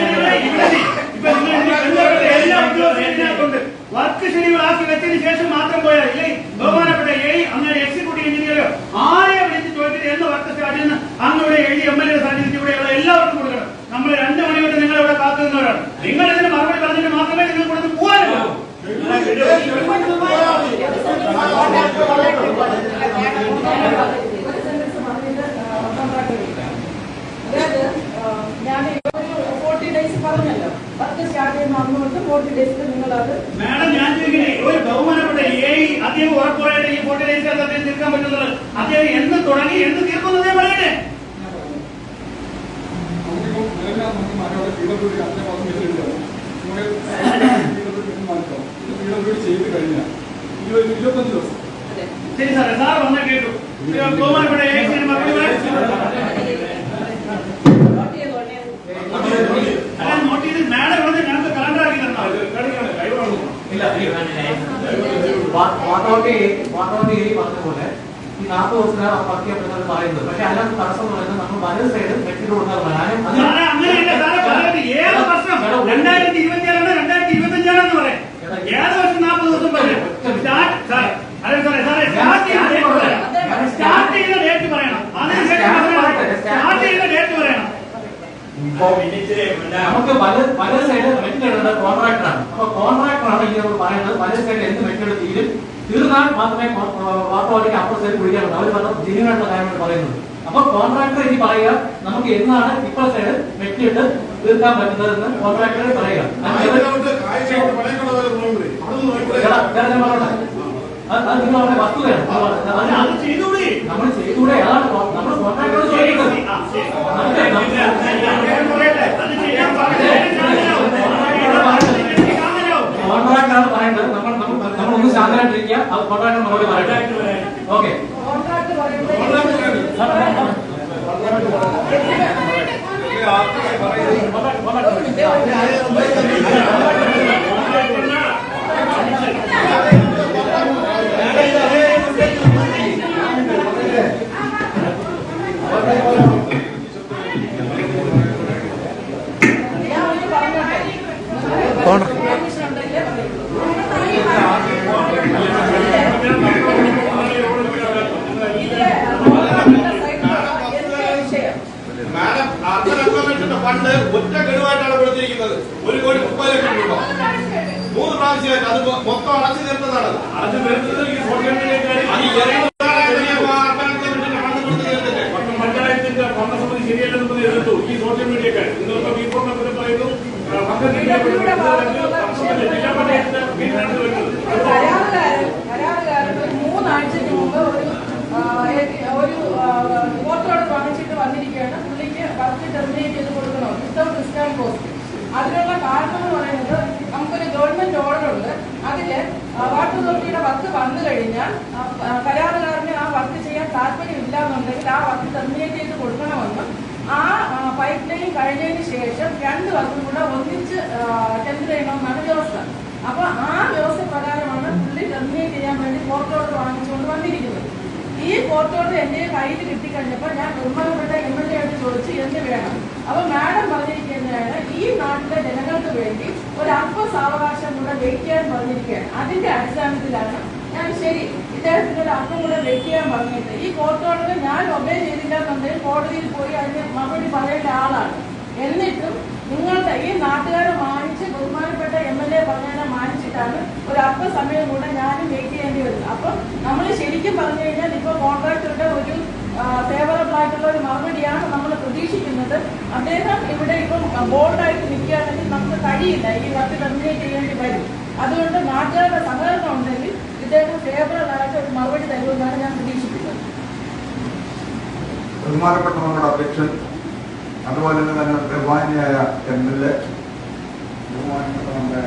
എല്ലാ ഉദ്യോഗസ്ഥരുണ്ട്. വർക്ക് ഷെഡ്യൂൾ ആക്കി വെച്ചതിന് ശേഷം മാത്രം പോയാൽ ഇല്ലേ ബഹുമാനപ്പെട്ട അങ്ങനെ എക്സിക്യൂട്ടീവ് എഞ്ചിനീയർ ആരെ വിളിച്ച് ചോദിച്ചിട്ട് എന്ന് വർക്ക് സ്റ്റാർട്ട് ചെയ്യുന്ന അങ്ങയുടെ MLA സാന്നിധ്യത്തിൽ ഇവിടെയുള്ള എല്ലാവർക്കും കൊടുക്കണം. നമ്മൾ 2 മണി വരെ നിങ്ങൾ ഇവിടെ കാത്തു നിന്നവരാണ്. നിങ്ങൾ ഇതിന് മറുപടി പറഞ്ഞിട്ട് മാത്രമേ നിങ്ങൾ കൊടുത്ത് പോകാനുള്ളൂ. ഞാൻ 40 ഡേയ്സ് പറഞ്ഞല്ലോ. വർക്ക് സ്റ്റാർട്ട് ചെയ്യുന്ന അന്നുകൊണ്ട് 40 ഡേയ്സിൽ നിങ്ങളത് മാഡം ഞാൻ ചോദിക്കണേ, ഒരു ബഹുമാനപ്പെട്ട അദ്ദേഹം ഉറപ്പുറയായിട്ട് ഈ 40 ഡേയ്സ് അദ്ദേഹം തീർക്കാൻ പറ്റുന്നത് അദ്ദേഹം എന്ന് തുടങ്ങി എന്ന് തീർക്കുന്നതേ പറയട്ടെ. ചെയ്ത് കഴിഞ്ഞാൽ 25 ദിവസം. ശരി സാറേ, സാർ വന്ന കേട്ടു. ബഹുമാനപ്പെട്ട നോട്ട് ചെയ്ത് മാഡം വന്ന് ഞങ്ങൾക്ക് കലണ്ടറാക്കി തരണം. പറഞ്ഞതുപോലെ ഈ 40 ദിവസത്തിനാണ് വർക്ക് ചെയ്യപ്പെടുന്നത് പറയുന്നത്. പക്ഷെ അതിനകത്ത് തടസ്സം പറയുന്നത് നമ്മൾ വലത് സൈഡ് വെച്ചിട്ട് കൊടുക്കാറുണ്ട്. അങ്ങനെയല്ല സാറേ പറയുന്നത്. ഏത് വർഷം 2024 2025 പറയാം. ഏത് വർഷം 40 ദിവസം പറയാം. സ്റ്റാർട്ട് ചെയ്യുന്ന ഡേറ്റ് പറയണം. സ്റ്റാർട്ട് ചെയ്യുന്ന ഡേറ്റ് പറയണം. നമുക്ക് വലത് സൈഡ് മെറ്റീരിയൽ കോൺട്രാക്ടറാണ്. അപ്പൊ കോൺട്രാക്ടറാണ് ഈ നമ്മൾ പറയുന്നത് വലത് സൈഡ് എന്ത് മെറ്റീരിയൽ തീർന്നാൽ മാത്രമേ വാട്ടോളിക്ക് അപ്പുറ സൈഡ് കുടിക്കാൻ പറ്റും. അവർ പറഞ്ഞ ജെന്യൂനായിട്ടുള്ള കാര്യമാണ് പറയുന്നത്. അപ്പൊ കോൺട്രാക്ടർ ഇനി പറയുക നമുക്ക് എന്നാണ് ഇപ്പുറ സൈഡ് മെറ്റീരിയൽ തീർക്കാൻ പറ്റുന്നതെന്ന് കോൺട്രാക്ടറെ പറയുക. അത് നിങ്ങളുടെ വസ്തുതയാണ്. നമ്മൾ ചെയ്തുകൂടെ? അതാണ് നമ്മൾ കോൺട്രാക്ടറോട് ചോദിക്കുന്നത്. കോൺട്രാക്ടറാണ് പറയേണ്ടത്. നമ്മളൊന്ന് ശാന്തരായിട്ടിരിക്കുക. അത് കോൺട്രാക്ടർ മറുപടി പറയട്ടെ. ഓക്കെ. മാഡം അർബൻ അക്കോമഡേഷന്റെ ഫണ്ട് ഒറ്റ ഗഡുവായിട്ടാണ് കൊടുത്തിരിക്കുന്നത്. 1,30,00,000 രൂപ 3 പ്രാവശ്യമായിട്ട്. അത് മൊത്തം അടച്ചു തീർത്തതാണ്. അടച്ചു തീർത്തത് ഈ സോഷ്യൽ മീഡിയക്കാർ പഞ്ചായത്തിന്റെ ഭരണസമിതി ശരിയല്ലെന്ന് എതിർത്തു. ഈ സോഷ്യൽ മീഡിയക്കാർ നിങ്ങൾക്ക് ബീഫോറിനെ പറയുന്നു. കരാറുകാരൻ 3 ആഴ്ചയ്ക്ക് മുമ്പ് ഒരു ഓർഡർ വാങ്ങിച്ചിട്ട് വന്നിരിക്കുകയാണ്. പുള്ളിക്ക് വർക്ക് ടെർമിനേറ്റ് ചെയ്ത് കൊടുക്കണം വിത്തൗട്ട് ഡിസ്കൗണ്ട് കോസ്റ്റ്. അതിനുള്ള കാരണം എന്ന് പറയുന്നത് നമുക്കൊരു ഗവൺമെന്റ് ഓർഡർ ഉണ്ട്. അതില് വാട്ടർ അതോറിറ്റിയുടെ വർക്ക് വന്നു കഴിഞ്ഞാൽ കരാറുകാരന് ആ വർക്ക് ചെയ്യാൻ താല്പര്യമില്ല എന്നുണ്ടെങ്കിൽ ആ വർക്ക് ടെർമിനേറ്റ് ചെയ്ത് കൊടുക്കണമെന്നും ആ പൈപ്പ് ലൈൻ കഴിഞ്ഞതിന് ശേഷം 2 വർക്കും കൂടെ ഒന്നിച്ച് ടെൻഡർ ചെയ്യണമെന്നാണ് വ്യവസ്ഥ. അപ്പൊ ആ വ്യവസ്ഥ പ്രകാരമാണ് പുള്ളി ടെർമിനേറ്റ് ചെയ്യാൻ വേണ്ടി കോർട്ട് ഓർഡർ വാങ്ങിച്ചുകൊണ്ട് വന്നിരിക്കുന്നത്. ഈ കോർട്ട് ഓർഡർ എന്റെ കയ്യിൽ കിട്ടിക്കഴിഞ്ഞപ്പോൾ ഞാൻ ബഹുമാനപ്പെട്ട MLA ആയിട്ട് ചോദിച്ചു എന്ത് വേണം. അപ്പൊ മാഡം പറഞ്ഞിരിക്കുന്നതാണ് ഈ നാട്ടിലെ ജനങ്ങൾക്ക് വേണ്ടി ഒരു അല്പ സാവകാശം കൂടെ വെയിറ്റ് ചെയ്യാൻ പറഞ്ഞിരിക്കുകയാണ്. അതിന്റെ അടിസ്ഥാനത്തിലാണ് ഞാൻ ശരി ഇദ്ദേഹത്തിന്റെ ഒരു അർത്ഥം കൂടെ വെക്കാൻ പറഞ്ഞിട്ട് ഈ കോർട്ട് ഓർഡർ ഞാൻ ഒബേ ചെയ്തില്ല എന്നുണ്ടെങ്കിൽ കോടതിയിൽ പോയി അതിന് മറുപടി പറയേണ്ട ആളാണ്. എന്നിട്ടും നിങ്ങളുടെ ഈ നാട്ടുകാരെ മാനിച്ച് ബഹുമാനപ്പെട്ട MLA പറഞ്ഞതിനെ മാനിച്ചിട്ടാണ് ഒരു അല്പസമയം കൂടെ ഞാനും വെയിറ്റ് ചെയ്യേണ്ടി വരുന്നത്. അപ്പം നമ്മൾ ശരിക്കും പറഞ്ഞു കഴിഞ്ഞാൽ ഇപ്പോൾ കോൺട്രാക്ടറുടെ ഒരു ഫേവറബിൾ ആയിട്ടുള്ള ഒരു മറുപടിയാണ് നമ്മൾ പ്രതീക്ഷിക്കുന്നത്. അദ്ദേഹം ഇവിടെ ഇപ്പം ബോൾഡായിട്ട് നിൽക്കുകയാണെങ്കിൽ നമുക്ക് കഴിയില്ല, ഈ വർക്ക് ടെർമിനേറ്റ് ചെയ്യേണ്ടി വരും. അതുകൊണ്ട് നാട്ടുകാരുടെ സഹകരണം ഉണ്ടെങ്കിൽ ഇദ്ദേഹം ഫേവറബിൾ ആയിട്ട് ഒരു മറുപടി തരുമെന്നാണ് ഞാൻ പ്രതീക്ഷിക്കുന്നത്. ബഹുമാനപ്പെട്ട നമ്മുടെ അധ്യക്ഷൻ, അതുപോലെ തന്നെ ബഹുമാനിയായ MLA, ബഹുമാനപ്പെട്ട നമ്മുടെ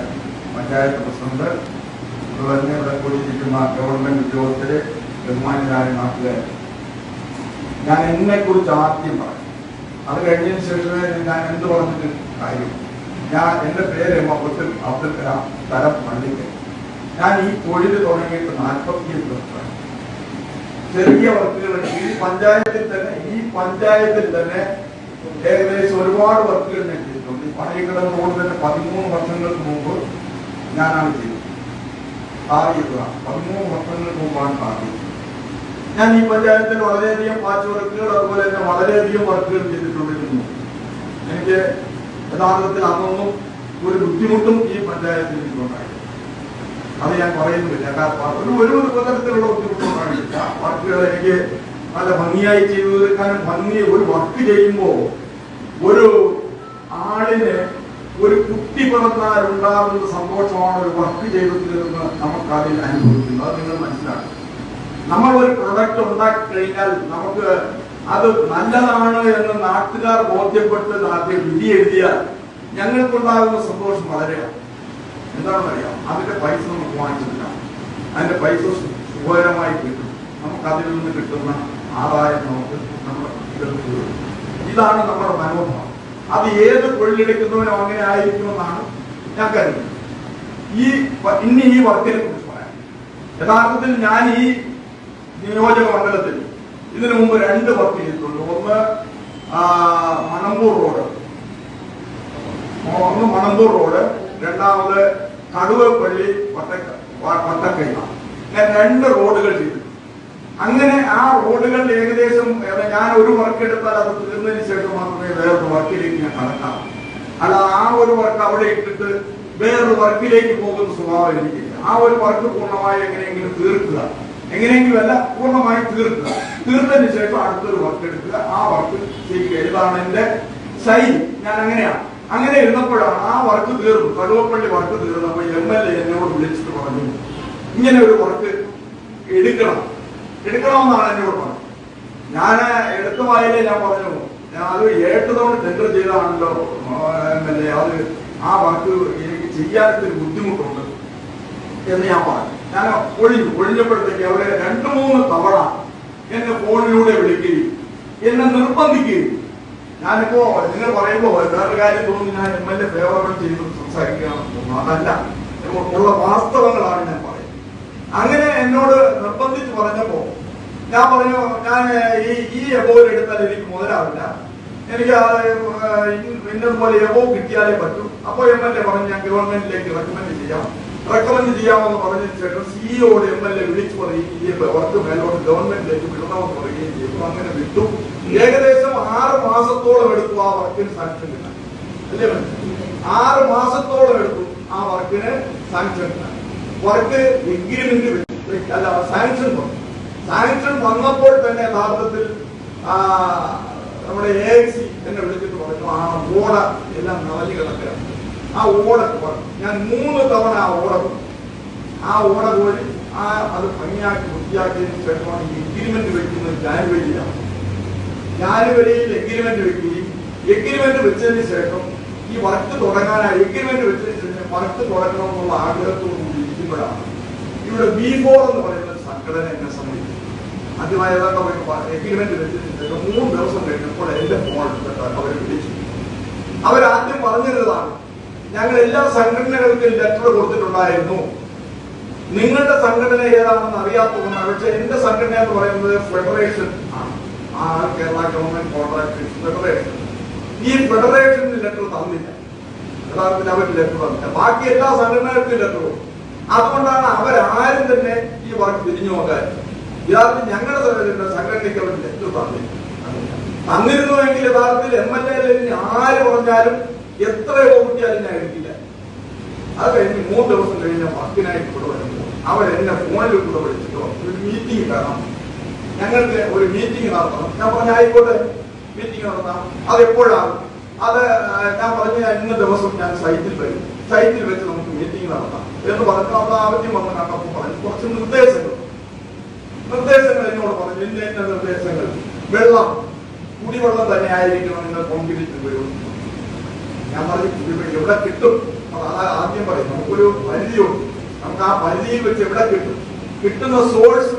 പഞ്ചായത്ത് പ്രസിഡന്റ്, അതുപോലെ തന്നെ ഇവിടെ കൂടിയിരിക്കുന്ന ഗവൺമെന്റ് ഉദ്യോഗസ്ഥര്, ബഹുമാനിയായ നാട്ടുകാർ, ഞാൻ എന്നെക്കുറിച്ച് ആദ്യം പറഞ്ഞു. അത് കഴിഞ്ഞതിന് ശേഷമേ ഞാൻ എന്ത് പറഞ്ഞിട്ട് കാര്യം. എന്റെ പേര് അബ്ദുൽ കലാം തലം പള്ളിക്കൽ. ഞാൻ ഈ തൊഴിൽ തുടങ്ങിയിട്ട് 47 വർഷമായി. ചെറിയ വർക്കുകൾ ഈ പഞ്ചായത്തിൽ തന്നെ ഏകദേശം ഒരുപാട് വർക്കുകൾ ഞാൻ ചെയ്തിട്ടുണ്ട്. ഈ പണിക്കട റോഡ് തന്നെ 13 വർഷങ്ങൾക്ക് മുമ്പ് ഞാനാണ് ചെയ്തത്. 13 വർഷങ്ങൾക്ക് മുമ്പാണ് സ്ഥാപിച്ചത്. ഞാൻ ഈ പഞ്ചായത്തിൽ വളരെയധികം പാച്ച് വർക്കുകൾ, അതുപോലെ തന്നെ വളരെയധികം വർക്കുകൾ ചെയ്തിട്ടുണ്ടിരുന്നു. എനിക്ക് യഥാർത്ഥത്തിൽ അന്നൊന്നും ഒരു ബുദ്ധിമുട്ടും ഈ പഞ്ചായത്തിൽ എനിക്കുണ്ടായില്ല. അത് ഞാൻ പറയുന്നില്ല. കാരണം ഒരു തരത്തിലുള്ള ബുദ്ധിമുട്ടുണ്ടായിട്ടില്ല. വർക്കുകൾ എനിക്ക് നല്ല ഭംഗിയായി ചെയ്തു തീർക്കാനും ഒരു വർക്ക് ചെയ്യുമ്പോൾ ഒരു ആളിന് ഒരു കുട്ടി പിറന്നാൽ ഉണ്ടാകുന്ന സന്തോഷമാണ് ഒരു വർക്ക് ചെയ്തു തീർന്ന് നമുക്കതിൽ അനുഭവിക്കുന്നത്. അത് നിങ്ങൾ മനസ്സിലാക്കണം. നമ്മൾ ഒരു പ്രൊഡക്റ്റ് ഉണ്ടാക്കി കഴിഞ്ഞാൽ നമുക്ക് അത് നല്ലതാണ് എന്ന് നാട്ടുകാർ ബോധ്യപ്പെട്ട് ആദ്യം വിധി എഴുതിയാൽ ഞങ്ങൾക്കുണ്ടാകുന്ന സന്തോഷം വളരെയാണ്. എന്താണെന്ന് അറിയാം, അതിന്റെ പൈസ നമുക്ക് വാങ്ങിച്ചില്ല, അതിന്റെ പൈസ സുഖകരമായി കിട്ടും, നമുക്ക് അതിൽ നിന്ന് കിട്ടുന്ന ആദായം നമുക്ക് നമ്മുടെ കുട്ടികൾക്ക് വരും. ഇതാണ് നമ്മുടെ മനോഭാവം. അത് ഏത് തൊഴിലെടുക്കുന്നവനും അങ്ങനെ ആയിരിക്കുമെന്നാണ് ഞാൻ കരുതുന്നത്. ഇനി ഈ വർക്കിനെ കുറിച്ച് പറയാം. യഥാർത്ഥത്തിൽ ഞാൻ ഈ നിയോജക മണ്ഡലത്തിൽ ഇതിനു മുമ്പ് 2 വർക്ക് ചെയ്തിട്ടുണ്ട്. ഒന്ന് മണമ്പൂർ റോഡ്, രണ്ടാമത് കടുവപ്പള്ളി വട്ടക്കൈ. ഞാൻ 2 റോഡുകൾ ചെയ്തു. അങ്ങനെ ആ റോഡുകൾ ഏകദേശം ഞാൻ ഒരു വർക്ക് എടുത്താൽ അത് തീർന്നതിന് ശേഷം മാത്രമേ വേറൊരു വർക്കിലേക്ക് ഞാൻ കടക്കാം. അല്ല, ആ ഒരു വർക്ക് അവിടെ ഇട്ടിട്ട് വേറൊരു വർക്കിലേക്ക് പോകുന്ന സ്വഭാവം എനിക്കില്ല. ആ ഒരു വർക്ക് പൂർണ്ണമായി എങ്ങനെയെങ്കിലും തീർക്കുക, എങ്ങനെയെങ്കിലും അല്ല പൂർണ്ണമായി തീർക്കുക, തീർന്നതിന് ശേഷം അടുത്തൊരു വർക്ക് എടുക്കുക, ആ വർക്ക് ചെയ്യുക. ഇതാണ് എന്റെ ശൈലി. ഞാൻ അങ്ങനെയാണ്. അങ്ങനെ ഇരുന്നപ്പോഴാണ് ആ വർക്ക് തീർന്നു. കടുവപ്പള്ളി വർക്ക് തീർന്നപ്പോൾ MLA എന്നോട് വിളിച്ചിട്ട് പറഞ്ഞു, ഇങ്ങനെ ഒരു വർക്ക് എടുക്കണമെന്നാണ് എന്നോട് പറഞ്ഞത്. ഞാൻ എടുത്ത വായിലേ ഞാൻ പറഞ്ഞു, അത് 7 തവണ ടെൻഡർ ചെയ്താണല്ലോ MLA, അത് ആ വർക്ക് എനിക്ക് ചെയ്യാനൊരു ബുദ്ധിമുട്ടുണ്ട് എന്ന് ഞാൻ പറഞ്ഞു. ഞാൻ ഒഴിഞ്ഞപ്പോഴത്തേക്ക് അവരെ 2-3 തവണ എന്നെ ഫോണിലൂടെ വിളിക്കുകയും എന്നെ നിർബന്ധിക്കുകയും. ഞാനിപ്പോ നിങ്ങൾ പറയുമ്പോ വേറൊരു കാര്യം തോന്നി ഞാൻ MLA ഫേവറബിൾ ചെയ്ത് സംസാരിക്കുകയാണെന്ന് തോന്നുന്നു. അതല്ല, ഉള്ള വാസ്തവങ്ങളാണ് ഞാൻ പറയുന്നത്. അങ്ങനെ എന്നോട് നിർബന്ധിച്ച് പറഞ്ഞപ്പോ ഞാൻ പറഞ്ഞു, ഞാൻ ഈ എബോയിൽ എടുത്താൽ എനിക്ക് മുതലാവില്ല, എനിക്ക് ഇന്നതുപോലെ എബോ കിട്ടിയാലേ പറ്റൂ. അപ്പൊ MLA പറഞ്ഞു ഞാൻ ഗവൺമെന്റിലേക്ക് റെക്കമെന്റ് ചെയ്യാമെന്ന് പറഞ്ഞതിന് ശേഷം സിഇഒയോട് MLA വിളിച്ചു പറയുകയും ഈ വർക്ക് മേലോട്ട് ഗവൺമെന്റിലേക്ക് വിടണമെന്ന് പറയുകയും ചെയ്തു. അങ്ങനെ വിട്ടു. ഏകദേശം 6 മാസത്തോളം എടുത്തു ആ വർക്കിന് സാങ്ഷൻ കിട്ടാൻ. അല്ലേ, 6 മാസത്തോളം എടുത്തു ആ വർക്കിന് സാങ്ഷൻ കിട്ടാൻ. വർക്ക് എഗ്രിമെന്റ് അല്ല, സാങ്ഷൻ വന്നപ്പോൾ തന്നെ യഥാർത്ഥത്തിൽ നമ്മുടെ AIC എന്നെ വിളിച്ചിട്ട് പറഞ്ഞു, ആ ഓട എല്ലാം നിറഞ്ഞു കിടക്കുകയാണ്. ആ ഓട ഞാൻ 3 തവണ ആ ഓട പോയി അത് ഭംഗിയാക്കി വൃത്തിയാക്കിയതിന് ശേഷമാണ് ഈ എഗ്രിമെന്റ് വെക്കുന്നത്. ജാനുവരിയിൽ എഗ്രിമെന്റ് വെക്കുകയും എഗ്രിമെന്റ് വെച്ചതിന് ശേഷം ഈ വർക്ക് തുടങ്ങാനായി എഗ്രിമെന്റ് വെച്ചതിന് ശേഷം വർക്ക് തുടങ്ങണമെന്നുള്ള ആഗ്രഹത്തോടു കൂടി ഇരിക്കുമ്പോഴാണ് ഇവിടെ B4 എന്ന് പറയുന്ന ഒരു സംഘടന എന്നെ സംബന്ധിച്ചു. ആദ്യമായി എഗ്രിമെന്റ് വെച്ചതിന് ശേഷം 3 ദിവസം കഴിഞ്ഞപ്പോൾ എന്റെ ഫോൺ അവരെ വിളിച്ചു. അവരാദ്യം പറഞ്ഞിരുന്നതാണ്, ഞങ്ങൾ എല്ലാ സംഘടനകൾക്കും ലെറ്റർ കൊടുത്തിട്ടുണ്ടായിരുന്നു, നിങ്ങളുടെ സംഘടന ഏതാണെന്ന് അറിയാത്തതുകൊണ്ടാണ്. പക്ഷെ എന്റെ സംഘടന എന്ന് പറയുന്നത് ഫെഡറേഷൻ ആണ്, കേരള ഗവൺമെന്റ് കോൺട്രാക്ടേഴ്സ് ഫെഡറേഷൻ. ഈ ഫെഡറേഷന് ലെറ്റർ തന്നില്ല. യഥാർത്ഥത്തിൽ അവർ ലെറ്റർ തന്നില്ല. ബാക്കി എല്ലാ സംഘടനകൾക്കും ലെറ്റർ കൊടുത്തു. അതുകൊണ്ടാണ് അവരാരും ആരും തന്നെ ഈ വർക്ക് തിരിഞ്ഞു നോക്കാൻ യഥാർത്ഥത്തിൽ ഞങ്ങളുടെ സംഘടനയ്ക്ക് അവർ ലെറ്റർ തന്നിരുന്നുവെങ്കിൽ യഥാർത്ഥത്തിൽ MLA ആര് പറഞ്ഞാലും എത്ര ഓർമ്മിച്ചാലും ഞാൻ എടുക്കില്ല. അത് കഴിഞ്ഞ് 3 ദിവസം കഴിഞ്ഞ വർക്കിനായിട്ട് ഇവിടെ വരുമ്പോൾ അവരെന്നെ ഫോണിൽ കൂടെ വിളിച്ചിട്ടോ ഒരു മീറ്റിംഗ് കാണാം, ഞങ്ങൾക്ക് ഒരു മീറ്റിംഗ് നടത്തണം. ഞാൻ പറഞ്ഞ ആയിക്കോട്ടെ, മീറ്റിംഗ് നടത്താം. അത് എപ്പോഴാണ്? അത് ഞാൻ പറഞ്ഞ ഇന്ന ദിവസം ഞാൻ സൈറ്റിൽ വരും, സൈറ്റിൽ വെച്ച് നമുക്ക് മീറ്റിംഗ് നടത്താം എന്ന് പറഞ്ഞാൽ ആദ്യം വന്ന് കണ്ടപ്പോൾ പറഞ്ഞു കുറച്ച് നിർദ്ദേശങ്ങൾ എന്നോട് പറഞ്ഞു. ഇന്ന നിർദ്ദേശങ്ങൾ, വെള്ളം, കുടിവെള്ളം തന്നെ ആയിരിക്കണം നിങ്ങൾ കോൺക്രീറ്റ് ഉപയോഗിക്കുന്നത്. ഞാൻ പറഞ്ഞു എവിടെ കിട്ടും? ആദ്യം പറയും നമുക്കൊരു പരിധിയുണ്ട്, നമുക്ക് ആ പരിധിയിൽ വെച്ച് എവിടെ കിട്ടും? കിട്ടുന്ന സോഴ്സ്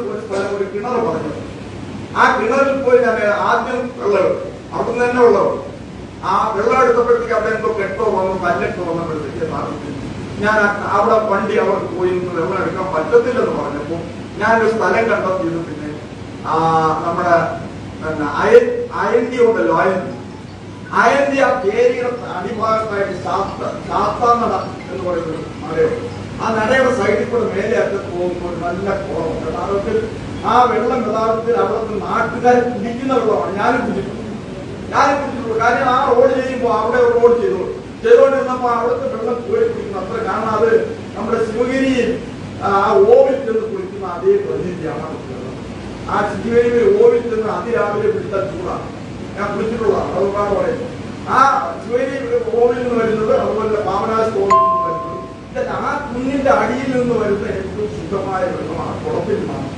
ഒരു കിണർ പറഞ്ഞു. ആ കിണറിൽ പോയി ഞാൻ ആദ്യം വെള്ളം അവിടെ നിന്ന് തന്നെ വെള്ളം ആ വെള്ളം എടുത്തപ്പോഴത്തേക്ക് അവിടെ എന്തോ കെട്ടോ വന്നു കല്ലെട്ടോ വന്നപ്പോഴത്തേക്ക് ഞാൻ അവിടെ വണ്ടി അവർക്ക് പോയി വെള്ളം എടുക്കാൻ പറ്റത്തില്ലെന്ന് പറഞ്ഞപ്പോൾ ഞാനൊരു സ്ഥലം കണ്ടെത്തിയത് പിന്നെ നമ്മുടെ അയന്തി ഉണ്ടല്ലോ, അയന്തി ആ കേരിയുടെ അടിഭാഗത്തായിട്ട് ശാസ്താനട എന്ന് പറയുന്നത് നടയുണ്ട്. ആ നടയുടെ സൈഡിൽ കൂടെ മേലെ അറ്റത്ത് പോകുമ്പോൾ നല്ല കുറവുണ്ട്. യഥാർത്ഥത്തിൽ ആ വെള്ളം യഥാർത്ഥത്തിൽ അവിടുത്തെ നാട്ടുകാർ കുടിക്കുന്ന വെള്ളമാണ്. ഞാനും കുടിച്ചിട്ടുള്ളൂ. കാര്യം ആ റോഡ് ചെയ്യുമ്പോൾ അവിടെ റോഡ് ചെയ്തോണ്ടിരുന്നപ്പോ അവിടുത്തെ വെള്ളം കോരി കുടിക്കുന്ന അത്ര. കാരണം അത് നമ്മുടെ ശിവഗിരിയിൽ ആ ഓവിൽ ചെന്ന് കുളിക്കുന്ന അതേ പ്രതീതിയാണ്. ആ ശിവഗിരി ഓവിൽ ചെന്ന് അതിരാവിലെ പിടിച്ചാൽ ചൂടാണ്. ഞാൻ കുളിച്ചിട്ടുള്ളതാണ്, അതുകൊണ്ടാണ് പറയുന്നത്. ആ ശിവഗിരി ഓവിൽ നിന്ന് വരുന്നത്, അതുപോലെ പാവനാശ് ഓവിൽ നിന്ന് വരുന്നത്, ആ കുഞ്ഞിന്റെ അടിയിൽ നിന്ന് വരുന്ന ഏറ്റവും ശുദ്ധമായ വെള്ളമാണ്. കുളത്തിൽ നിന്നാണ്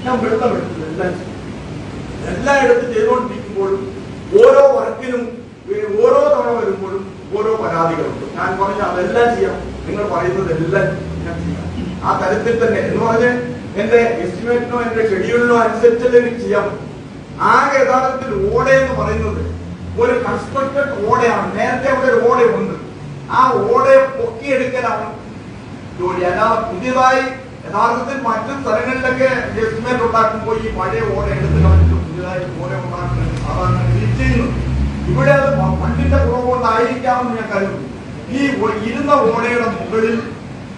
ഞാൻ വെള്ളം എടുത്തത്. എല്ലായിടത്തും ചെയ്തുകൊണ്ടിരിക്കുമ്പോഴും ഓരോ വർക്കിനും ഓരോ തവണ വരുമ്പോഴും ഓരോ പരാതികളുണ്ട്. ഞാൻ പറഞ്ഞ അതെല്ലാം ചെയ്യാം, നിങ്ങൾ പറയുന്നത് എല്ലാം ഞാൻ ചെയ്യാം. ആ തരത്തിൽ തന്നെ എന്ന് പറഞ്ഞ് എന്റെ എസ്റ്റിമേറ്റിനോ എന്റെ ഷെഡ്യൂളിനോ അനുസരിച്ചല്ലേ എനിക്ക് ചെയ്യാം. ആകെ യഥാർത്ഥത്തിൽ ഓടയെന്ന് പറയുന്നത് ഒരു കൺസ്ട്രക്റ്റഡ് ഓടയാണ്. നേരത്തെ അവിടെ ഒരു ഓടയുണ്ട്. ആ ഓടയെ പൊക്കിയെടുക്കലാണ് ജോലി. അല്ലാതെ പുതിയതായി യഥാർത്ഥത്തിൽ മറ്റു സ്ഥലങ്ങളിലൊക്കെ എസ്റ്റിമേറ്റ് ഉണ്ടാക്കുമ്പോൾ ഈ പഴയ ഓട എടുത്ത് കളഞ്ഞിട്ട് പുതിയതായി ഓട ഉണ്ടാക്കുന്നത് സാധാരണ ചെയ്യുന്നു. ഇവിടെ അത് ഫണ്ടിന്റെ കുറവ് കൊണ്ടായിരിക്കാമെന്ന് ഞാൻ കരുതുന്നു. ഈ ഇരുന്ന ഓടയുടെ മുകളിൽ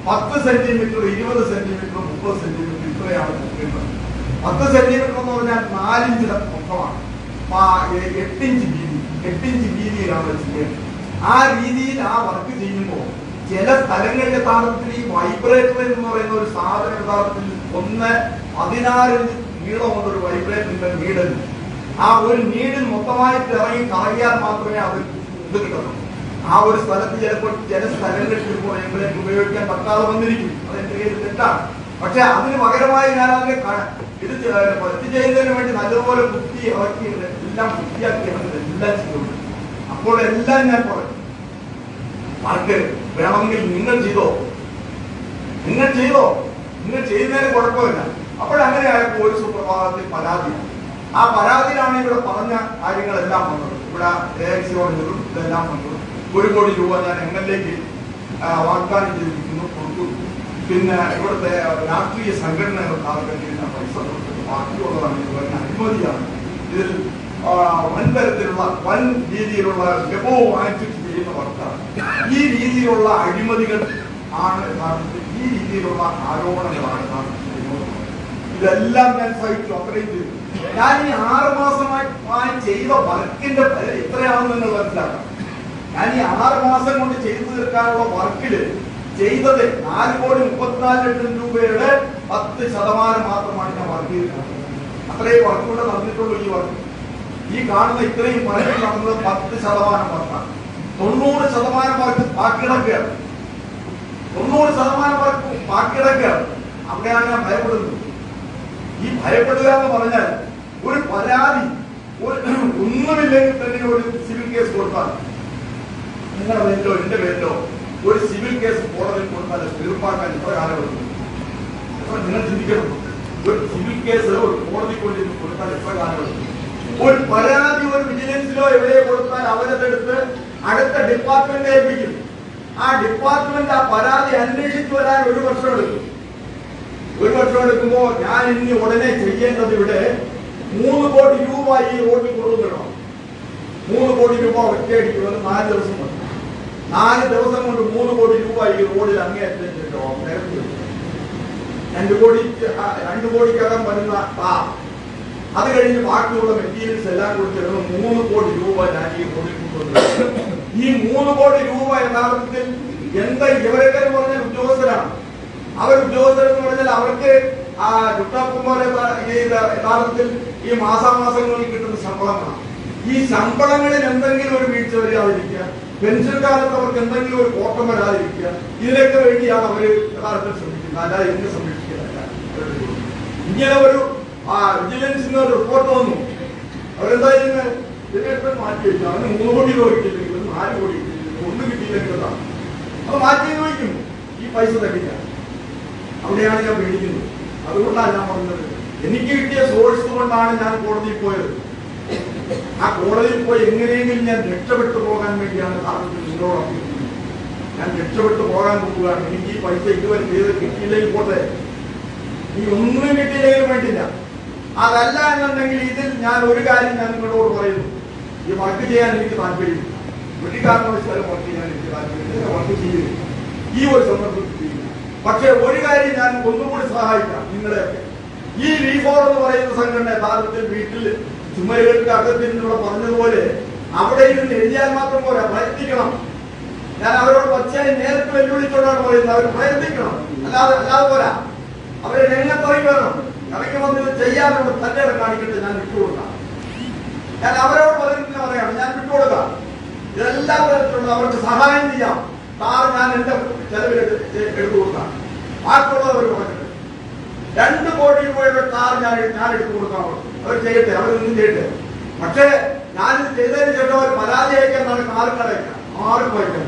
10 സെന്റിമീറ്റർ, 20 സെന്റിമീറ്റർ, 30 സെന്റിമീറ്റർ ഇത്രയാണ് നോക്കേണ്ടത്. 10 സെന്റിമീറ്റർ എന്ന് പറഞ്ഞാൽ 4 ഇഞ്ചിന്റെ പൊക്കമാണ്. 8 ഇഞ്ച് വീതിയിലാണ് ചെയ്യേണ്ടത്. ആ രീതിയിൽ ആ വർക്ക് ചെയ്യുമ്പോൾ ചില സ്ഥലങ്ങളിൽ യഥാർത്ഥത്തിൽ ഈ വൈബ്രേറ്റർ എന്ന് പറയുന്ന ഒരു സാധനം യഥാർത്ഥത്തിൽ 16 ഇഞ്ച് നീളമുള്ള ഒരു വൈബ്രേറ്ററിന്റെ നീഡൽ, ആ ഒരു നീഡിൽ മൊത്തമായിട്ട് ഇറങ്ങി കറങ്ങിയാൽ മാത്രമേ അത് ഇത് കിട്ടത്തുള്ളൂ. ആ ഒരു സ്ഥലത്ത് ചിലപ്പോൾ ചില സ്ഥലങ്ങളിൽ വൈബ്രേറ്റർ ഉപയോഗിക്കാൻ പറ്റാതെ വന്നിരിക്കും. അതെന്റെ കയ്യിൽ തെറ്റാണ്. പക്ഷെ അതിന് പകരമായി ഞാൻ അതിനെ ഇത് പറ്റി ചെയ്യുന്നതിന് വേണ്ടി നല്ലതുപോലെ കുത്തി ഇറക്കി എല്ലാം വൃത്തിയാക്കിയാണ് എല്ലാം ചെയ്യുന്നത്. അപ്പോൾ എല്ലാം ഞാൻ പറഞ്ഞു വർക്ക് വേണമെങ്കിൽ നിങ്ങൾ ചെയ്തോ, നിങ്ങൾ ചെയ്യുന്നതിന് കുഴപ്പമില്ല. അപ്പോഴങ്ങനെ ആയപ്പോൾ ഒരു സുപ്രഭാതത്തിൽ പരാതി. ആ പരാതിയിലാണ് ഇവിടെ പറഞ്ഞ കാര്യങ്ങളെല്ലാം വന്നത്. ഇവിടെ AXയോട് ഇതെല്ലാം വന്നത്. 1 കോടി രൂപ ഞാൻ MLAക്ക് വാഗ്ദാനം ചെയ്തിരിക്കുന്നു, കൊടുത്തു. പിന്നെ ഇവിടുത്തെ രാഷ്ട്രീയ സംഘടനകൾക്ക് ഞാൻ പൈസ കൊടുത്തിട്ട് ബാക്കിയുള്ളതാണ് ഇതുവരെ അഴിമതിയാണ്. ഇതിൽ വൻ രീതിയിലുള്ള ഡെമോ വാങ്ങിച്ചിട്ട് ചെയ്യുന്ന വർക്കാണ്. ഈ രീതിയിലുള്ള അഴിമതികൾ ആണ് യഥാർത്ഥത്തിൽ, ഈ രീതിയിലുള്ള ആരോപണങ്ങളാണ് യഥാർത്ഥത്തിൽ. ഇതെല്ലാം ഞാൻ സഹിച്ചു, അത്രയും ചെയ്തു. ഞാൻ ഈ 6 മാസമായി ചെയ്ത വർക്കിന്റെ എത്രയാണെന്ന് നിങ്ങൾ മനസ്സിലാക്കാം. ഞാൻ ഈ 6 മാസം കൊണ്ട് ചെയ്തു തീർക്കാനുള്ള വർക്കില് ചെയ്തത് 4,34,00,000 രൂപയുടെ 10% മാത്രമാണ് ഞാൻ വർക്ക് ചെയ്തിട്ടുള്ളത്. അത്രയും വർക്ക് കൂടെ നടന്നിട്ടുള്ളൂ. ഈ വർക്ക്, ഈ കാണുന്ന ഇത്രയും വർക്ക് നടന്നത് 10% വർക്കാണ്. 90% വർക്ക് ബാക്കിയിടക്കുകയാണ്. 90% വർക്ക് ബാക്കിയിടക്കുകയാണ്. അവിടെയാണ് ഞാൻ ഭയപ്പെടുന്നത്. ഈ ഭയപ്പെടുക എന്ന് പറഞ്ഞാൽ ഒരു പരാതി ഒന്നുമില്ലെങ്കിൽ തന്നെ ഒരു സിവിൽ കേസ് കൊടുത്താൽ, നിങ്ങളുടെ പേരിലോ എന്റെ പേരിലോ ഒരു സിവിൽ കേസ് കോടതിയിൽ കൊടുത്താൽ തീർപ്പാക്കാൻ എത്ര കാലം എടുക്കും? നിങ്ങൾ ചിന്തിക്കണം. ഒരു സിവിൽ കേസ് ഒരു കോടതി കൊണ്ട് കൊടുത്താൽ എത്ര കാലം എടുക്കും? ഒരു പരാതി ഒരു വിജിലൻസിലോ എവിടെയോ കൊടുത്താൽ അവരതെടുത്ത് അടുത്ത ഡിപ്പാർട്ട്മെന്റ് ഏൽപ്പിക്കും. ആ ഡിപ്പാർട്ട്മെന്റ് ആ പരാതി അന്വേഷിച്ചു വരാൻ 1 വർഷം എടുക്കും. 1 വർഷം എടുക്കുമ്പോൾ ഞാൻ ഇനി ഉടനെ ചെയ്യേണ്ടത് ഇവിടെ 3 കോടി രൂപ ഈ റോഡിൽ കൊണ്ടുവരണം. 3 കോടി രൂപ ഒറ്റയടിക്കുന്നത് 4 ദിവസം കൊണ്ട്. 4 ദിവസം കൊണ്ട് 3 കോടി രൂപ ഈ റോഡിൽ അങ്ങേയറ്റം 2 കോടിക്കകം വരുന്ന ടാർ, അത് കഴിഞ്ഞ് ബാക്കിയുള്ള മെറ്റീരിയൽസ് എല്ലാം കൂടി ചേർന്ന് 3 കോടി രൂപ ഞാൻ ഈ റോഡിൽ കൊണ്ടുവന്നു. ഈ 3 കോടി രൂപ യഥാർത്ഥത്തിൽ എന്താ ഇവരൊക്കെ എന്ന് പറഞ്ഞാൽ ഉദ്യോഗസ്ഥരാണ്. അവർ ഉദ്യോഗസ്ഥരെന്ന് പറഞ്ഞാൽ അവർക്ക് യഥാർത്ഥത്തിൽ ഈ മാസാമാസങ്ങളിൽ കിട്ടുന്ന ശമ്പളങ്ങളാണ്. ഈ ശമ്പളങ്ങളിൽ എന്തെങ്കിലും ഒരു വീഴ്ച വരാതിരിക്കുക, പെൻഷൻ കാലത്ത് അവർക്ക് എന്തെങ്കിലും ഒരു കോട്ടം വരാതിരിക്കുക, ഇതിനൊക്കെ വേണ്ടിയാണ് അവർ യഥാർത്ഥത്തിൽ ശ്രമിക്കുന്നത്. അല്ലാതെ എന്നെ സംരക്ഷിക്കാനല്ല. ഇങ്ങനെ ഒരു വിജിലൻസിന് ഒരു റിപ്പോർട്ട് വന്നു. അവരെന്താ ചെയ്യുന്നത്? ഇതിനെ മാറ്റി വെച്ചു. അവന് 3 കോടി രൂപ കിട്ടിയില്ലെങ്കിൽ 4 കോടി കിട്ടിയില്ലെങ്കിൽ 1 കിട്ടിയില്ലെങ്കിൽ അത് മാറ്റി വയ്ക്കും. ഈ പൈസ തട്ടിക്കാൻ അവിടെയാണ് ഞാൻ പേടിക്കുന്നത്. അതുകൊണ്ടാണ് ഞാൻ പറഞ്ഞത്, എനിക്ക് കിട്ടിയ സോഴ്സ് കൊണ്ടാണ് ഞാൻ കോടതിയിൽ പോയത്. ആ കോടതിയിൽ പോയി എങ്ങനെയെങ്കിലും ഞാൻ രക്ഷപ്പെട്ടു പോകാൻ വേണ്ടിയാണ് സാധനത്തിൽ നിങ്ങളോട് അഭ്യർത്ഥിക്കുന്നത്. ഞാൻ രക്ഷപ്പെട്ടു പോകാൻ പോവുകയാണ്. എനിക്ക് ഈ പൈസ ഇതുവരെ ചെയ്ത് കിട്ടിയില്ലെങ്കിൽ പോട്ടെ, ഈ ഒന്നും കിട്ടിയില്ലെങ്കിലും വേണ്ടില്ല. അതല്ല എന്നുണ്ടെങ്കിൽ ഇതിൽ ഞാൻ ഒരു കാര്യം ഞാൻ നിങ്ങളോട് പറയുന്നു, ഈ വർക്ക് ചെയ്യാൻ എനിക്ക് താല്പര്യമില്ല. ഒരു കാരണവശാലും വർക്ക് ചെയ്യാൻ എനിക്ക് താല്പര്യമില്ല. വർക്ക് ചെയ്യില്ല, ഈ ഒരു സന്ദർഭത്തിൽ ചെയ്യില്ല. പക്ഷെ ഒരു കാര്യം ഞാൻ ഒന്നുകൂടി സഹായിക്കാം നിങ്ങളെയൊക്കെ. ഈ V4 എന്ന് പറയുന്ന സംഘടന യഥാർത്ഥത്തിൽ വീട്ടിൽ ചുമരുകൾക്ക് അകത്തിരുന്നിവിടെ പറഞ്ഞതുപോലെ അവിടെ ഇരുന്ന് എഴുതിയാൽ മാത്രം പോരാ, പ്രയത്നിക്കണം. ഞാൻ അവരോട് പച്ചയായി നേരിട്ട് വെല്ലുവിളിച്ചോണ്ടാണ് പറയുന്നത്, അവർ പ്രയത്നിക്കണം. അല്ലാതെ പോരാ, അവരെ രംഗത്തിറങ്ങി വരണം. ഇറങ്ങി വന്നത് ചെയ്യാനുള്ള തന്റെ കാണിക്കട്ടെ, ഞാൻ വിട്ടുകൊടുക്കാം. ഞാൻ അവരോട് പറഞ്ഞിട്ട് പറയാണ്, ഞാൻ വിട്ടുകൊടുക്കാം. ഇതെല്ലാ തരത്തിലുള്ള അവർക്ക് സഹായം ചെയ്യാം. കാർ ഞാൻ എന്റെ ചെലവിൽ എടുത്തു കൊടുക്കാം. ബാക്കിയുള്ളവർ പറഞ്ഞിട്ട് 2 കോടി രൂപയുടെ കാർ ഞാൻ എടുത്തു കൊടുക്കാം. അവർ ചെയ്യട്ടെ, അവരൊന്നും ചെയ്യട്ടെ. പക്ഷേ ഞാനിത് ചെയ്തതിന് ശേഷം അവർ പരാതി അയക്കാൻ കാർക്ക് അയക്കാം, ആർക്കും അയക്കാൻ.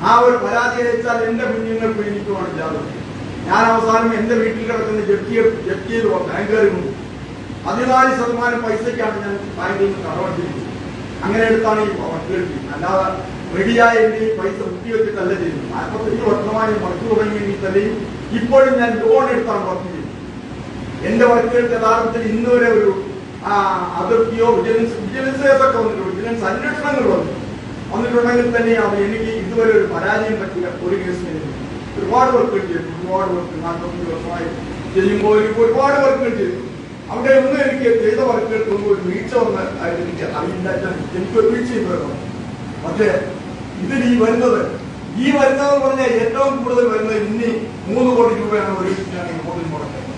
ആ ഒരു പരാതി അയച്ചാൽ എന്റെ കുഞ്ഞുങ്ങൾക്ക് എനിക്കുമാണ് ജാതകം. ഞാൻ അവസാനം എന്റെ വീട്ടിൽ കിടക്കുന്ന ജപ്തി ചെയ്ത് ബാങ്കുകാരിൽ കൊണ്ടു. 14% പൈസയ്ക്കാണ് ഞാൻ ബാങ്കിൽ നിന്ന് കടമെടുത്തിരിക്കുന്നത്. അങ്ങനെ എടുത്താണ് ഈ വർക്കുകൾ. അല്ലാതെ റെഡിയായ എന്റെ ഈ പൈസ കുത്തിവെച്ചിട്ടല്ല ചെയ്യുന്നത്. 45 വർഷമായി വർക്ക് തുടങ്ങിയെങ്കിൽ തന്നെയും ഇപ്പോഴും ഞാൻ ലോൺ എടുത്താണ് വർക്ക് ചെയ്യുന്നത്. എന്റെ വർക്കുകൾക്ക് യഥാർത്ഥത്തിൽ ഇന്ന് വരെ ഒരു അതിർത്തിയോ വിജിലൻസ് കേസൊക്കെ വന്നിട്ടുണ്ട്, വിജിലൻസ് അന്വേഷണങ്ങൾ വന്നിട്ടുണ്ടെങ്കിൽ തന്നെയാണ് എനിക്ക് ഇതുവരെ ഒരു പരാജയം പറ്റിയ ഒരു കേസിന്. ഒരുപാട് വർക്കുകൾ ചെയ്തു, ഒരുപാട് വർക്ക് 45 വർഷമായി ചെയ്യുമ്പോൾ ഒരുപാട് വർക്കുകൾ ചെയ്തു. അവിടെ ഒന്നും എനിക്ക് ചെയ്ത വർക്കുകൾക്കൊന്നും ഒരു വീഴ്ച വന്ന് എനിക്ക് അറിയില്ല. എനിക്കൊരു വീഴ്ചയും വരണം. പക്ഷേ ഇതിൽ ഈ വരുന്നത് പറഞ്ഞാൽ ഏറ്റവും കൂടുതൽ വരുന്നത് ഇനി 3 കോടി രൂപയാണ് ഒരു ഞാൻ ഈ റോഡിൽ മുടക്കുന്നത്.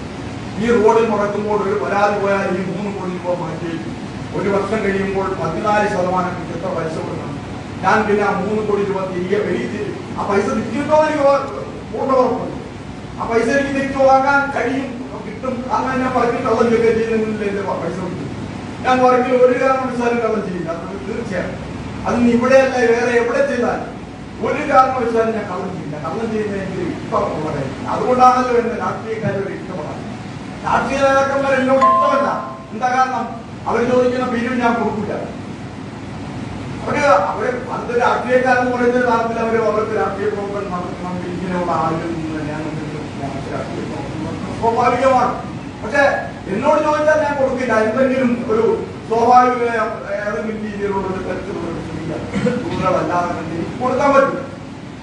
ഈ റോഡിൽ മുടക്കുമ്പോൾ ഒരു പരാതി പോയാൽ ഈ 3 കോടി രൂപ മാറ്റി 1 വർഷം കഴിയുമ്പോൾ 14% എത്ര പൈസ കൊടുക്കണം. ഞാൻ പിന്നെ ആ 3 കോടി രൂപ തിരികെ ആ പൈസ തിരിച്ചിട്ടോ എനിക്ക് പൂർണ്ണ ഉറപ്പുണ്ട്. ആ പൈസ എനിക്ക് തിരിച്ചു വാങ്ങാൻ കഴിയും, കിട്ടും. അങ്ങനെ ഞാൻ വർക്കിൽ കള്ളം ചെയ്യുക ചെയ്യുന്നതിൽ എന്റെ പൈസ കിട്ടും. ഞാൻ വർക്കിൽ ഒരു കാരണവശാലും കള്ളം ചെയ്യില്ല, അത് തീർച്ചയായും. അതിന് ഇവിടെയല്ല വേറെ എവിടെ ചെയ്താൽ ഒരു കാരണവശാലും ഞാൻ കള്ളം ചെയ്യില്ല. കള്ളം ചെയ്യുന്നത് എനിക്ക് ഇഷ്ടമുള്ള കാര്യം. അതുകൊണ്ടാണല്ലോ എന്നെ രാഷ്ട്രീയക്കാരോട് ഇഷ്ടപ്പെടാൻ. രാഷ്ട്രീയ നേതാക്കന്മാർ എന്നോട് ഇഷ്ടമല്ല. എന്താ കാരണം? അവർ ചോദിക്കുന്ന പിരിവ് ഞാൻ കൊടുക്കില്ല. അവര് അത് രാഷ്ട്രീയക്കാരെന്ന് പറയുന്ന കാലത്തിൽ അവർക്ക് രാഷ്ട്രീയ പ്രവർത്തനം നടത്തണം. ഇങ്ങനെയുള്ള ആളുകളിൽ നിന്ന് ഞാൻ രാഷ്ട്രീയ പ്രവർത്തനം സ്വാഭാവികമാണ്. പക്ഷെ എന്നോട് ചോദിച്ചാൽ ഞാൻ കൊടുക്കില്ല. എന്തെങ്കിലും ഒരു സ്വാഭാവിക ഏതെങ്കിലും രീതിയിലുള്ള ഒരു തരത്തിലുള്ള തുകകളല്ലാതെ എനിക്ക് കൊടുക്കാൻ പറ്റില്ല.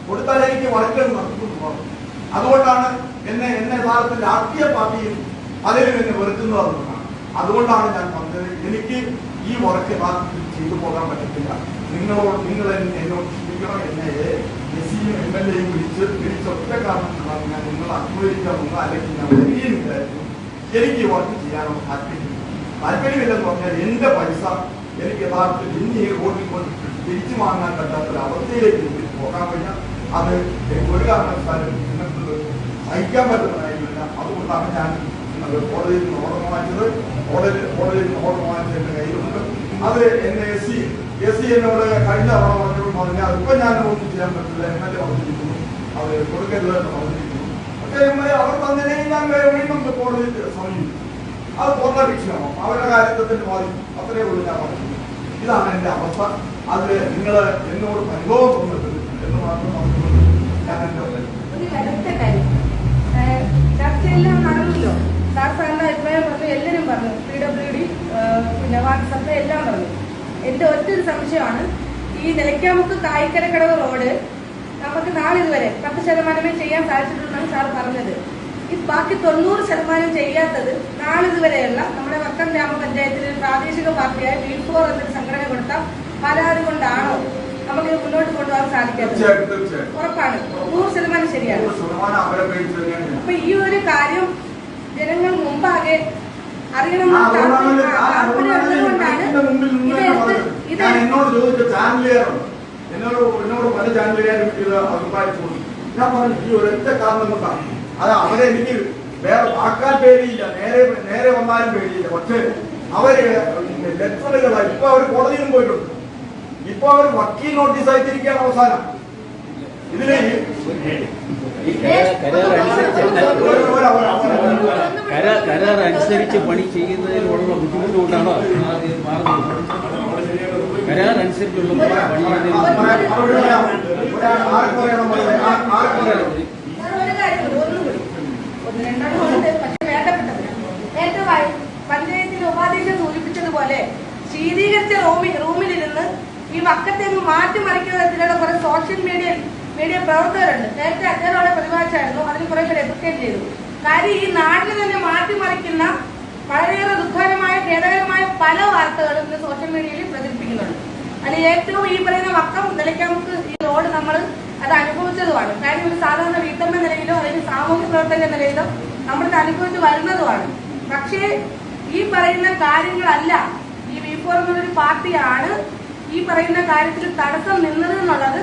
കൊടുത്താൽ എനിക്ക് വർക്കുകൾ നടത്തുന്നു. അതുകൊണ്ടാണ് എന്നെ യഥാർത്ഥത്തിൽ രാഷ്ട്രീയ പാർട്ടിയും അതിലും എന്നെ വെറുക്കുന്നതാണ്. അതുകൊണ്ടാണ് ഞാൻ പറഞ്ഞത്, എനിക്ക് ഈ വർക്ക് യഥാർത്ഥത്തിൽ ചെയ്തു പോകാൻ പറ്റത്തില്ല. നിങ്ങൾ എന്നോട് ക്ഷമിക്കണം. എന്നെ എസിയും MLA യും വിളിച്ച ഒറ്റ കാരണത്തിലാണ് ഞാൻ നിങ്ങളെ അഭിമുഖീകരിക്കാമെന്ന് അല്ലെങ്കിൽ ഞാൻ വരികയുമില്ലായിരുന്നു. എനിക്ക് വർക്ക് ചെയ്യാനോ താല്പര്യമില്ലെന്ന് പറഞ്ഞാൽ എന്റെ പൈസ എനിക്ക് യഥാർത്ഥത്തിൽ ഇന്ന് ഈ റോഡിൽ കൊണ്ട് തിരിച്ചു വാങ്ങാൻ പറ്റാത്തൊരു അവസ്ഥയിലേക്ക് എനിക്ക് പോകാൻ കഴിഞ്ഞാൽ അത് ഒരു കാരണവശാലും നിങ്ങൾക്ക് സഹിക്കാൻ പറ്റുന്നതായില്ല. അതുകൊണ്ടാണ് ഞാൻ കോടതിയിൽ നിന്ന് ഓർഡർ വാങ്ങിച്ചത്. കോടതിയിൽ നിന്ന് ഓർഡർ വാങ്ങിച്ചത് എന്റെ കയ്യിലുണ്ട്. അത് എന്നെ എസ് എന്നോട് കഴിഞ്ഞ തവണ പറഞ്ഞോട് പറഞ്ഞാൽ അതിപ്പോ ഞാൻ ഒന്നും ചെയ്യാൻ പറ്റില്ല. MLA പറഞ്ഞിരിക്കുന്നു, അത് കൊടുക്കരുത് എന്ന് പറഞ്ഞിരിക്കുന്നു. പക്ഷേ അവർ തന്നില്ലെങ്കിൽ ഞാൻ വീണ്ടും കോടതിയിൽ സമീപിക്കും. അത് പൂർണ്ണ അവരുടെ കാര്യത്തിന്റെ ബാധിക്കും. അത്രയേ ഉള്ളൂ ഞാൻ പറഞ്ഞു. ഇതാണ് എന്റെ അവസ്ഥ. അതിൽ നിങ്ങൾ എന്നോട് അനുഭവം തോന്നിട്ടുണ്ട് എന്ന് മാത്രം പറഞ്ഞുകൊണ്ട് ഞാൻ എന്റെ കാര്യം ചർച്ചയെല്ലാം നടന്നല്ലോ. സാറിന്റെ അഭിപ്രായം പറഞ്ഞു, എല്ലാവരും പറഞ്ഞു, PWD പിന്നെ വാട്സപ്പ് എല്ലാം പറഞ്ഞു. എന്റെ ഒറ്റൊരു സംശയമാണ്, ഈ നിലയ്ക്കാമുക്ക് കായിക്കരക്കടവ് റോഡ് നമുക്ക് നാളിതുവരെ 10% ചെയ്യാൻ സാധിച്ചിട്ടുണ്ടെന്നാണ് സാർ പറഞ്ഞത്. ഈ ബാക്കി 90% ചെയ്യാത്തത് നാളിതുവരെയുള്ള നമ്മുടെ വക്കം ഗ്രാമപഞ്ചായത്തിലെ പ്രാദേശിക പാർട്ടിയായ V4 എന്നൊരു സംഘടന കൊടുത്ത പരാതി കൊണ്ടാണോ നമുക്ക് മുന്നോട്ട് കൊണ്ടുപോകാൻ സാധിക്കാത്തത്? ഉറപ്പാണ്, 100% ശരിയാണ്. അപ്പൊ ഈ ഒരു കാര്യം ജനങ്ങൾ മുമ്പാകെ അറിയണമെന്ന് എന്നോട് ചോദിച്ച ചാനലുകാരുണ്ട്, എന്നോട് പല ചാനലുകാരും ഇത് അഭിപ്രായിച്ചു. ഞാൻ പറഞ്ഞു ഈ ഒരൊറ്റ കാരണം കൊണ്ടാണ്. അത് അവരെ എനിക്ക് വേറെ ആക്കാൻ പേടിയില്ല, നേരെ വന്നാലും പേടിയില്ല. പക്ഷേ അവര് ലെറ്ററുകളായി ഇപ്പൊ അവർ കോടതിയിലും പോയിട്ടുണ്ട്. ഇപ്പൊ അവർ വക്കീൽ നോട്ടീസ് അയച്ചിരിക്കുകയാണ്. അവസാനം ഇതില് കരാർ അനുസരിച്ച് പണി ചെയ്യുന്നതിനുള്ള ബുദ്ധിമുട്ട് കൊണ്ടാണോ കരാർ അനുസരിച്ചുള്ള പണി പഞ്ചായത്തിൽ ഉപാധ്യക്ഷൻ സൂചിപ്പിച്ചതുപോലെ ശീതീകരിച്ച റൂമിലിരുന്ന് ഈ വക്കത്തേക്ക് മാറ്റിമറിക്കുന്ന തരത്തിലുള്ള കുറെ സോഷ്യൽ മീഡിയ പ്രവർത്തകരുണ്ട്. നേരത്തെ അദ്ദേഹത്തോടെ പ്രതിപാദിച്ചായിരുന്നു, അതിന് കുറെ പേര് എഡ്യൂക്കേറ്റ് ചെയ്തു. കാര്യം ഈ നാടിനെ തന്നെ മാറ്റിമറിക്കുന്ന വളരെയേറെ ദുഃഖകരമായ ഖേദകരമായ പല വാർത്തകളും ഇന്ന് സോഷ്യൽ മീഡിയയിൽ പ്രചരിപ്പിക്കുന്നുണ്ട്. അതിൽ ഏറ്റവും ഈ പറയുന്ന വക്കം നിലയ്ക്കാമുക്ക് ഈ റോഡ് നമ്മൾ അത് അനുഭവിച്ചതുമാണ്. കാര്യം ഒരു സാധാരണ വീട്ടമ്മ നിലയിലോ അല്ലെങ്കിൽ സാമൂഹ്യ പ്രവർത്തക നിലയിലോ നമ്മളിത് അനുഭവിച്ച് വരുന്നതുമാണ്. പക്ഷേ ഈ പറയുന്ന കാര്യങ്ങളല്ല, ഈ V4 എന്നൊരു പാർട്ടിയാണ് ഈ പറയുന്ന കാര്യത്തിൽ തടസ്സം നിന്നത് എന്നുള്ളത്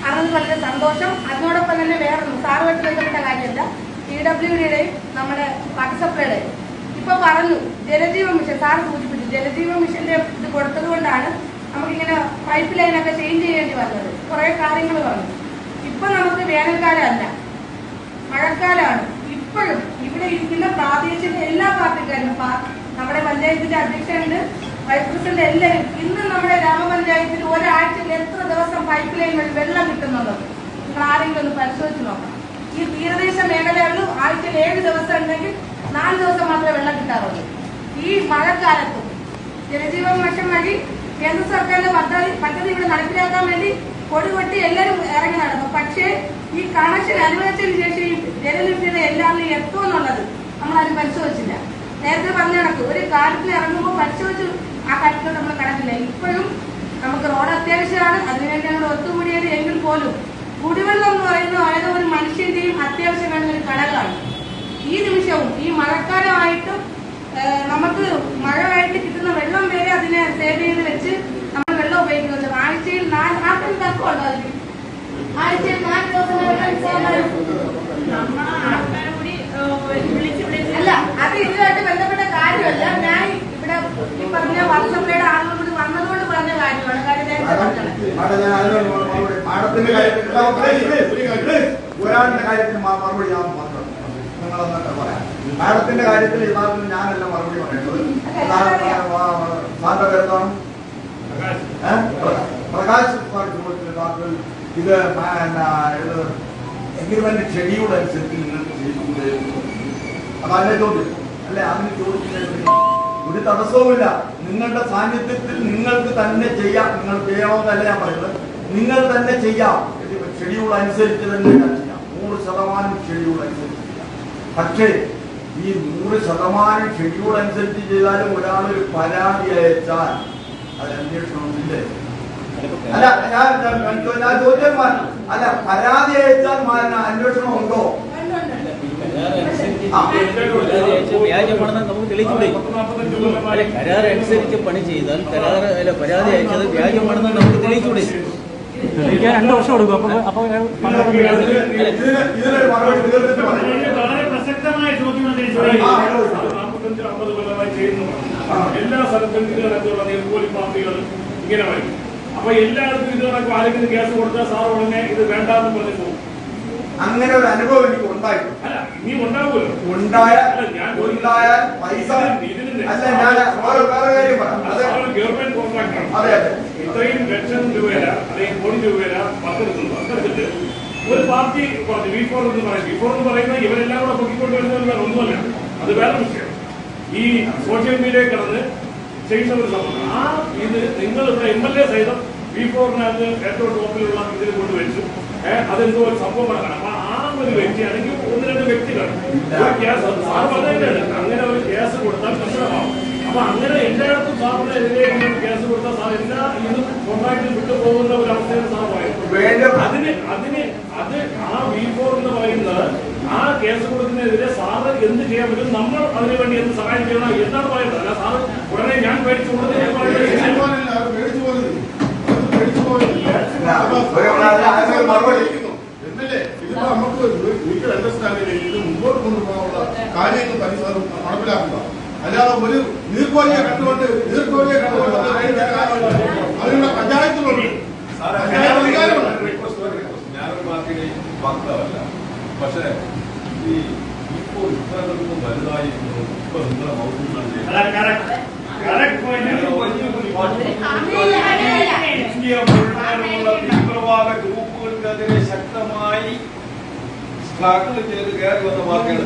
അറിഞ്ഞത് വളരെ സന്തോഷം. അതിനോടൊപ്പം തന്നെ വേറൊന്നും സാറുമായിട്ട് ബന്ധപ്പെട്ട കാര്യമല്ല, PWDയുടെയും നമ്മുടെ വാട്ടർ സപ്ലൈയുടെയും ഇപ്പൊ പറഞ്ഞു ജലജീവൻ മിഷൻ, സാറ് സൂചിപ്പിച്ചു ജലജീവൻ മിഷന്റെ ഇത് കൊടുത്തത് കൊണ്ടാണ് നമുക്കിങ്ങനെ പൈപ്പ് ലൈനൊക്കെ ചേഞ്ച് ചെയ്യേണ്ടി വന്നത്. കുറെ കാര്യങ്ങൾ പറഞ്ഞു. ഇപ്പൊ നമുക്ക് വേനൽക്കാലമല്ല, മഴക്കാലമാണ്. ഇപ്പോഴും ഇവിടെ ഇരിക്കുന്ന പ്രാദേശിക എല്ലാ പാർട്ടിക്കാരും, നമ്മുടെ പഞ്ചായത്തിന്റെ അധ്യക്ഷനുണ്ട്, വൈസ് പ്രസിഡന്റ്, എല്ലാവരും ഇന്ന് നമ്മുടെ ഗ്രാമപഞ്ചായത്തിൽ ഒരാഴ്ചയിൽ എത്ര ദിവസം പൈപ്പ് ലൈൻ വഴി വെള്ളം കിട്ടുന്നുണ്ടോ നിങ്ങൾ ആരെങ്കിലും ഒന്ന് പരിശോധിച്ച് നോക്കണം. ഈ തീരദേശ മേഖലകളിൽ ആഴ്ചയിൽ 7 ദിവസം ഉണ്ടെങ്കിൽ 4 ദിവസം മാത്രമേ വെള്ളം കിട്ടാറുള്ളൂ. ഈ മഴക്കാലത്തും ജലജീവൻ മിഷൻ വഴി കേന്ദ്ര സർക്കാരിന്റെ പദ്ധതി ഇവിടെ നടപ്പിലാക്കാൻ വേണ്ടി കൊടികൊട്ടി എല്ലാവരും ഇറങ്ങി നടന്നു. പക്ഷേ ഈ കണക്ഷൻ അനുവദിച്ചതിന് ശേഷം ഈ ജലലഭ്യത എല്ലാവരും എത്തുമെന്നുള്ളത് നമ്മൾ അത് പരിശോധിച്ചില്ല. നേരത്തെ പറഞ്ഞ കണക്ക് ഒരു കാലത്തിൽ ഇറങ്ങുമ്പോൾ പരിശോധിച്ചു ആ കാര്യത്തിൽ നമ്മൾ കണക്കില്ല. ഇപ്പോഴും നമുക്ക് റോഡ് അത്യാവശ്യമാണ്, അതിനുവേണ്ടി നമ്മൾ ഒത്തുകൂടിയത് എങ്കിൽ പോലും കുടിവെള്ളം എന്ന് പറയുന്നത് ഏതോ ഒരു മനുഷ്യന്റെയും അത്യാവശ്യം വേണ്ട ഒരു ഘടകമാണ്. ഈ നിമിഷവും ഈ മഴക്കാലമായിട്ടും നമുക്ക് മഴയായിട്ട് കിട്ടുന്ന വെള്ളം വരെ അതിനെ സേവ് ചെയ്ത് വെച്ച് നമ്മൾ വെള്ളം ഉപയോഗിക്കുന്നുണ്ട്. ആഴ്ചയിൽ 4 തക്കുണ്ടോ അതിന്? ആഴ്ചയിൽ 4 ദിവസം അല്ല, അത് ഇതുമായിട്ട് ബന്ധപ്പെട്ട കാര്യമല്ല. ഞാൻ ഇവിടെ ഈ പറഞ്ഞ വാട്ടർ സപ്ലൈയുടെ ആളുകൾ കൂടി വന്നതുകൊണ്ട് പറഞ്ഞ കാര്യമാണ്. ഒരാളുടെ കാര്യത്തിൽ മറുപടി ഞാൻ മാത്രം നിങ്ങളെന്നൊക്കെ പറയാം. മാഡത്തിന്റെ കാര്യത്തിൽ യഥാർത്ഥത്തിൽ ഞാനല്ല മറുപടി പറയുന്നത്. സാറിന്റെ പേരെന്താണ്? പ്രകാശ് ഇത് എഗ്രിമെന്റ് ഷെഡ്യൂൾ അനുസരിച്ച് നിങ്ങൾക്ക് ചെയ്തുകൂടെ? അതല്ലേ ചോദ്യം അല്ലെ? അതിന് ചോദിച്ചില്ല, ഒരു തടസ്സവുമില്ല. നിങ്ങളുടെ സാന്നിധ്യത്തിൽ നിങ്ങൾക്ക് തന്നെ ചെയ്യാം. നിങ്ങൾ ചെയ്യണമെന്നല്ല ഞാൻ പറയുന്നത്, നിങ്ങൾ തന്നെ ചെയ്യാം. ഷെഡ്യൂൾ അനുസരിച്ച് തന്നെ ഞാൻ ചെയ്യാം. 100% ഷെഡ്യൂൾ അനുസരിച്ച് ചെയ്യാം. പക്ഷേ ഈ 100% ഷെഡ്യൂൾ അനുസരിച്ച് ചെയ്താലും ഒരാളൊരു പരാതി അയച്ചാൽ അത് അന്വേഷണമില്ലേ? അല്ല, ഞാൻ ചോദ്യം അല്ല, പരാതി അയച്ചാൽ അന്വേഷണം ഉണ്ടോ? വ്യാജമാണെന്ന് നമുക്ക് തെളിയിച്ചൂടെ? കരാർ അനുസരിച്ച് പണി ചെയ്താൽ പരാതി അയച്ചത് വ്യാജമാണെന്ന് നമുക്ക് തെളിയിച്ചൂടെ? തെളിയിക്കാൻ 2 വർഷം കൊടുക്കും. അപ്പൊ വളരെ പ്രസക്തമായ ചോദ്യമാണ്. 45-50 കൊല്ലമായി ചെയ്യുന്നതാണ്. എല്ലാ സ്ഥലത്തും ഇതിനകത്തുള്ള നീർക്കോലി പാർട്ടികൾ ഇങ്ങനെ വരും. അപ്പൊ എല്ലാവർക്കും ഇതിനൊക്കെ ആരെങ്കിലും കേസ് കൊടുത്താൽ സാർ ഉടനെ ഇത് വേണ്ടാന്ന് പറഞ്ഞു പോകും. അങ്ങനെ ഒരു അനുഭവം എനിക്ക് ഉണ്ടായിട്ടുണ്ട്. അല്ല, ഇനി ഉണ്ടാവുമല്ലോ. ഉണ്ടായാൽ പൈസ അല്ല, ഞാൻ വേറെ കാര്യം പറയാം. ഗവൺമെന്റ് കോൺട്രാക്ടറാണ്. അതെ അതെ, ഇത്രയും ലക്ഷം രൂപയില അല്ലെങ്കിൽ കോടി രൂപയില പങ്കെടുക്കുന്നു. അത്തരത്തില് ഒരു പാർട്ടി പറഞ്ഞു V4 എന്ന് പറയും. V4 എന്ന് പറയുന്നത് ഇവരെല്ലാം കൂടെ പൊക്കിക്കൊണ്ടുവരുന്നതല്ല, ഒന്നുമല്ല. അത് വേറെ വിഷയം. ഈ സോഷ്യൽ മീഡിയയിൽ കിടന്ന് ചെയ്യുന്ന ഒരു സംഭവം. ആ ഇത് നിങ്ങൾ ഇവിടെ MLA സഹിതം V4-നകത്ത് ഏറ്റവും ടോപ്പിലുള്ള ഇതിൽ കൊണ്ടുവച്ചു. അതെന്തോ ഒരു സംഭവമാണ്. അപ്പൊ ആ ഒരു വ്യക്തി അല്ലെങ്കിൽ 1-2 വ്യക്തികൾ ഒരു കേസ് സാർ പറഞ്ഞിട്ടുണ്ട്, അങ്ങനെ ഒരു കേസ് കൊടുത്താൽ പ്രശ്നമാവും. അപ്പൊ അങ്ങനെ എല്ലായിടത്തും സാറിനെതിരെ കേസ് കൊടുത്താൽ സാർ എല്ലാ ഇന്നും കോൺട്രാക്റ്റിൽ വിട്ടുപോകുന്ന ഒരു അവസ്ഥയാണ് സാർ പറയുന്നത്. അത് ആ V4 എന്ന് പറയുന്നത് ആ കേസ് കൊടുക്കുന്നതിനെതിരെ സാറ് എന്ത് ചെയ്യാൻ പറ്റും, നമ്മൾ അതിനുവേണ്ടി എന്ത് സഹായം ചെയ്യണം എന്നാണ് പറയുന്നത്. അല്ല സാറ് ഉടനെ ഞാൻ പേടിച്ചു കൊടുത്ത് ഞാൻ പറയുന്നത് ഇതിപ്പോ നമുക്ക് ലീഗൽ അണ്ടർസ്റ്റാൻഡിംഗ് ഇത് മുമ്പോട്ട് കൊണ്ടുപോകാനുള്ള കാര്യങ്ങൾ നടപ്പിലാക്കുക. അല്ലാതെ ഒരു നീർക്കോലിയെ കണ്ടുകൊണ്ട് അതിനുള്ള പഞ്ചായത്തുകളുണ്ട്. ഞാനൊരു പാർട്ടിയുടെ വാക്താവല്ല, പക്ഷേ ഈ ഇപ്പോൾ ഇത്രകൾക്കും വലുതായി ഇപ്പൊ നിങ്ങളെ മൗഢ്യമാണ് തീവ്രവാദ ഗ്രൂപ്പുകൾക്കെതിരെ ശക്തമായി സ്ട്രഗിൾ ചെയ്ത് കയറി വന്ന പാർട്ടിയാണ്.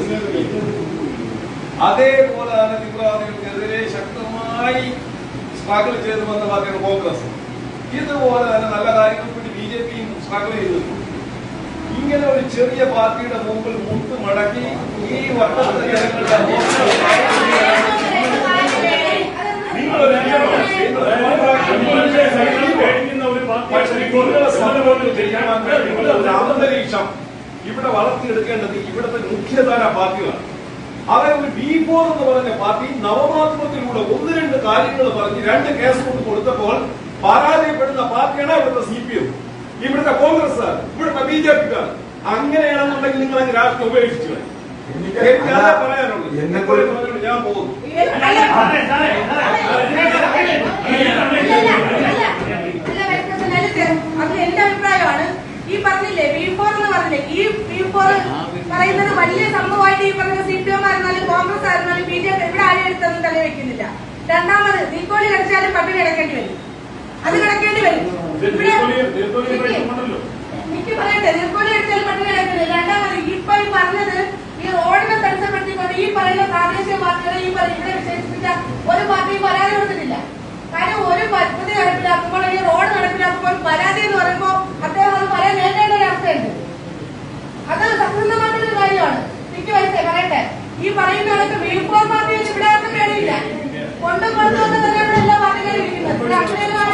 അതേപോലെ തന്നെ തീവ്രവാദികൾക്കെതിരെ ശക്തമായി സ്ട്രഗിൾ ചെയ്ത് വന്ന പാർട്ടിയാണ് കോൺഗ്രസ്. ഇതുപോലെ തന്നെ നല്ല കാര്യങ്ങൾക്ക് വേണ്ടി BJPയും സ്ട്രഗിൾ ചെയ്തിട്ടുണ്ട്. ഇങ്ങനെ ഒരു ചെറിയ പാർട്ടിയുടെ മുമ്പിൽ മുട്ട് മടക്കി ഈ വർഷത്തെ ജനങ്ങളുടെ അന്തരീക്ഷം ഇവിടെ വളർത്തിയെടുക്കേണ്ടത് ഇവിടുത്തെ മുഖ്യധാര പാർട്ടികളാണ്. അതായത് ഒരു V4 എന്ന് പറഞ്ഞ പാർട്ടി നവമാധ്യമത്തിലൂടെ 1-2 കാര്യങ്ങൾ പറഞ്ഞ് 2 കേസ് കൊടുത്തപ്പോൾ പരാജയപ്പെടുന്ന പാർട്ടിയാണ് ഇവിടുത്തെ CPM, ഇവിടുത്തെ കോൺഗ്രസ്, ഇവിടുത്തെ BJP. അങ്ങനെയാണെന്നുണ്ടെങ്കിൽ നിങ്ങൾ അങ്ങ് രാഷ്ട്രീയം ഉപേക്ഷിച്ചു. എനിക്ക് അതാ പറയാനുള്ളൂ. എന്നെ പോലെ ഞാൻ പോകുന്നു. അത് എന്റെ അഭിപ്രായമാണ്. ഈ പറഞ്ഞില്ലേ V4 എന്ന് പറഞ്ഞില്ലേ, ഈ V4 പറയുന്നത് വലിയ സംഭവമായിട്ട് ഈ പറഞ്ഞ CPM ആയിരുന്നാലും കോൺഗ്രസ് ആയിരുന്നാലും BJP ഇവിടെ ആരും എടുത്തൊന്നും തലവെക്കുന്നില്ല. രണ്ടാമത് തീക്കോളി കിടച്ചാലും പട്ടിണി കിടക്കേണ്ടി വരും, അത് കിടക്കേണ്ടി വരും. എനിക്ക് പറയട്ടെ, തീർക്കോളി എടുത്താലും പട്ടിണി കിടക്കേണ്ടി വരും. രണ്ടാമത് ഇപ്പൊ ഈ പറഞ്ഞത് ഈ റോഡിനെ തടസ്സപ്പെടുത്തിക്കൊണ്ട് ഈ പറയുന്ന പ്രാദേശിക പാർട്ടികളെ ഈ ഇവിടെ വിശേഷിപ്പിച്ച ഒരു പാർട്ടിയും പരാതി കൊടുത്തിട്ടില്ല. കാര്യം ഒരു പദ്ധതി നടപ്പിലാക്കുമ്പോൾ ഈ റോഡ് നടപ്പിലാക്കുമ്പോൾ പരാതി എന്ന് പറയുമ്പോൾ അദ്ദേഹം അത് പറയാൻ നേരിടേണ്ട ഒരു അവസ്ഥയുണ്ട്. അത് സത്യസന്ധമായിട്ടുള്ള കാര്യമാണ്. എനിക്ക് വയസ്സേ പറയട്ടെ, ഈ പറയുന്ന കണക്ക് V4 പാർട്ടി ഇവിടെ ആർക്കും പേടിയില്ല. കൊണ്ടുവന്ന് തന്നെയാണ് എല്ലാ പാർട്ടികളും ഇരിക്കുന്നത്. ഇവിടെ അക്ഷയമാണ്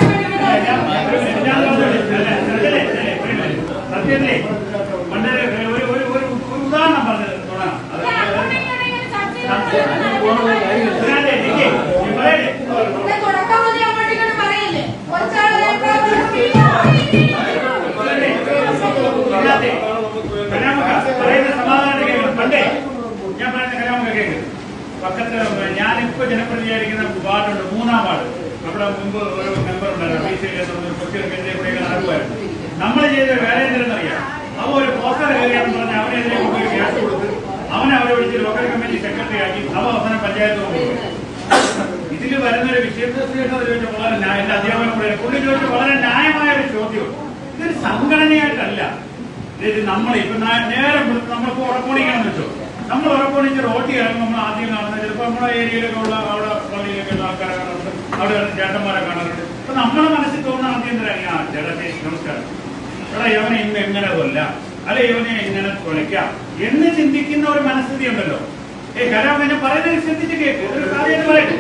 സത്യല്ലേ ഒരു ഉദാഹരണം പറഞ്ഞത് തുടക്കം മതി അങ്ങോട്ടേക്കാണ് പറയല്ലേ. പറയുന്ന സമാധാനം പണ്ടേ ഞാൻ പറയുന്ന കലാമൊക്കെ കേൾക്കുന്നത് പക്കത്ത് ഞാനിപ്പോ ജനപ്രതിനിധിയായിരിക്കുന്ന വാർഡുണ്ട്, 3-ാം വാർഡ്. അവിടെ മുമ്പ് ഒരു മെമ്പർ ഉണ്ടായിരുന്നു, കൊച്ചിയൊക്കെ നടക്കുമായിരുന്നു. നമ്മൾ ചെയ്ത വേല എന്തെന്നറിയാം. അവ ഒരു പോസ്റ്റർ കയറിയാണെന്ന് പറഞ്ഞാൽ അവനെതിരെ കൊണ്ടുപോയി കേസ് കൊടുത്ത് അവനെ അവരെ വിളിച്ച് ലോക്കൽ കമ്മിറ്റി സെക്രട്ടറി ആക്കി അവ അവസാനം പഞ്ചായത്ത് കൊണ്ടുപോയി. ഇതിൽ വരുന്നൊരു വിദ്യാഭ്യാസ ചോദിച്ച വളരെ എന്റെ അധ്യാപനം കൂടെ പുള്ളി ചോദിച്ച വളരെ ന്യായമായ ഒരു ചോദ്യം. ഇതൊരു സംഘടനയായിട്ടല്ല. ഇത് നമ്മൾ ഇപ്പൊ നേരം നമ്മളിപ്പോ ഉറക്കോണിക്കണമെന്ന് വെച്ചോ, നമ്മൾ ഉറക്കോണിച്ച് റോട്ടിൽ ഇറങ്ങും. നമ്മൾ ആദ്യം കാണുന്നത് ചിലപ്പോൾ നമ്മുടെ ഏരിയയിലൊക്കെ ഉള്ള അവിടെ പള്ളിയിലൊക്കെ ഉള്ള ആൾക്കാരെ കാണാറുണ്ട്, അവിടെ ചേട്ടന്മാരെ കാണാറുണ്ട്. അപ്പൊ നമ്മുടെ മനസ്സിൽ തോന്നുന്ന ആദ്യം തരാ ചേട്ടത്തെ നമസ്കാരം, എടാ ഇവനെ ഇന്ന് എങ്ങനെ കൊല്ലാം, അല്ലെ ഇവനെ എങ്ങനെ കൊലയ്ക്കാം എന്ന് ചിന്തിക്കുന്ന ഒരു മനസ്ഥിതി ഉണ്ടല്ലോ. കലാം എന്നെ പറയുന്നത് ശ്രദ്ധിച്ച് കേൾക്കും. ഒരു കാര്യമായിട്ട് പറയട്ടെ,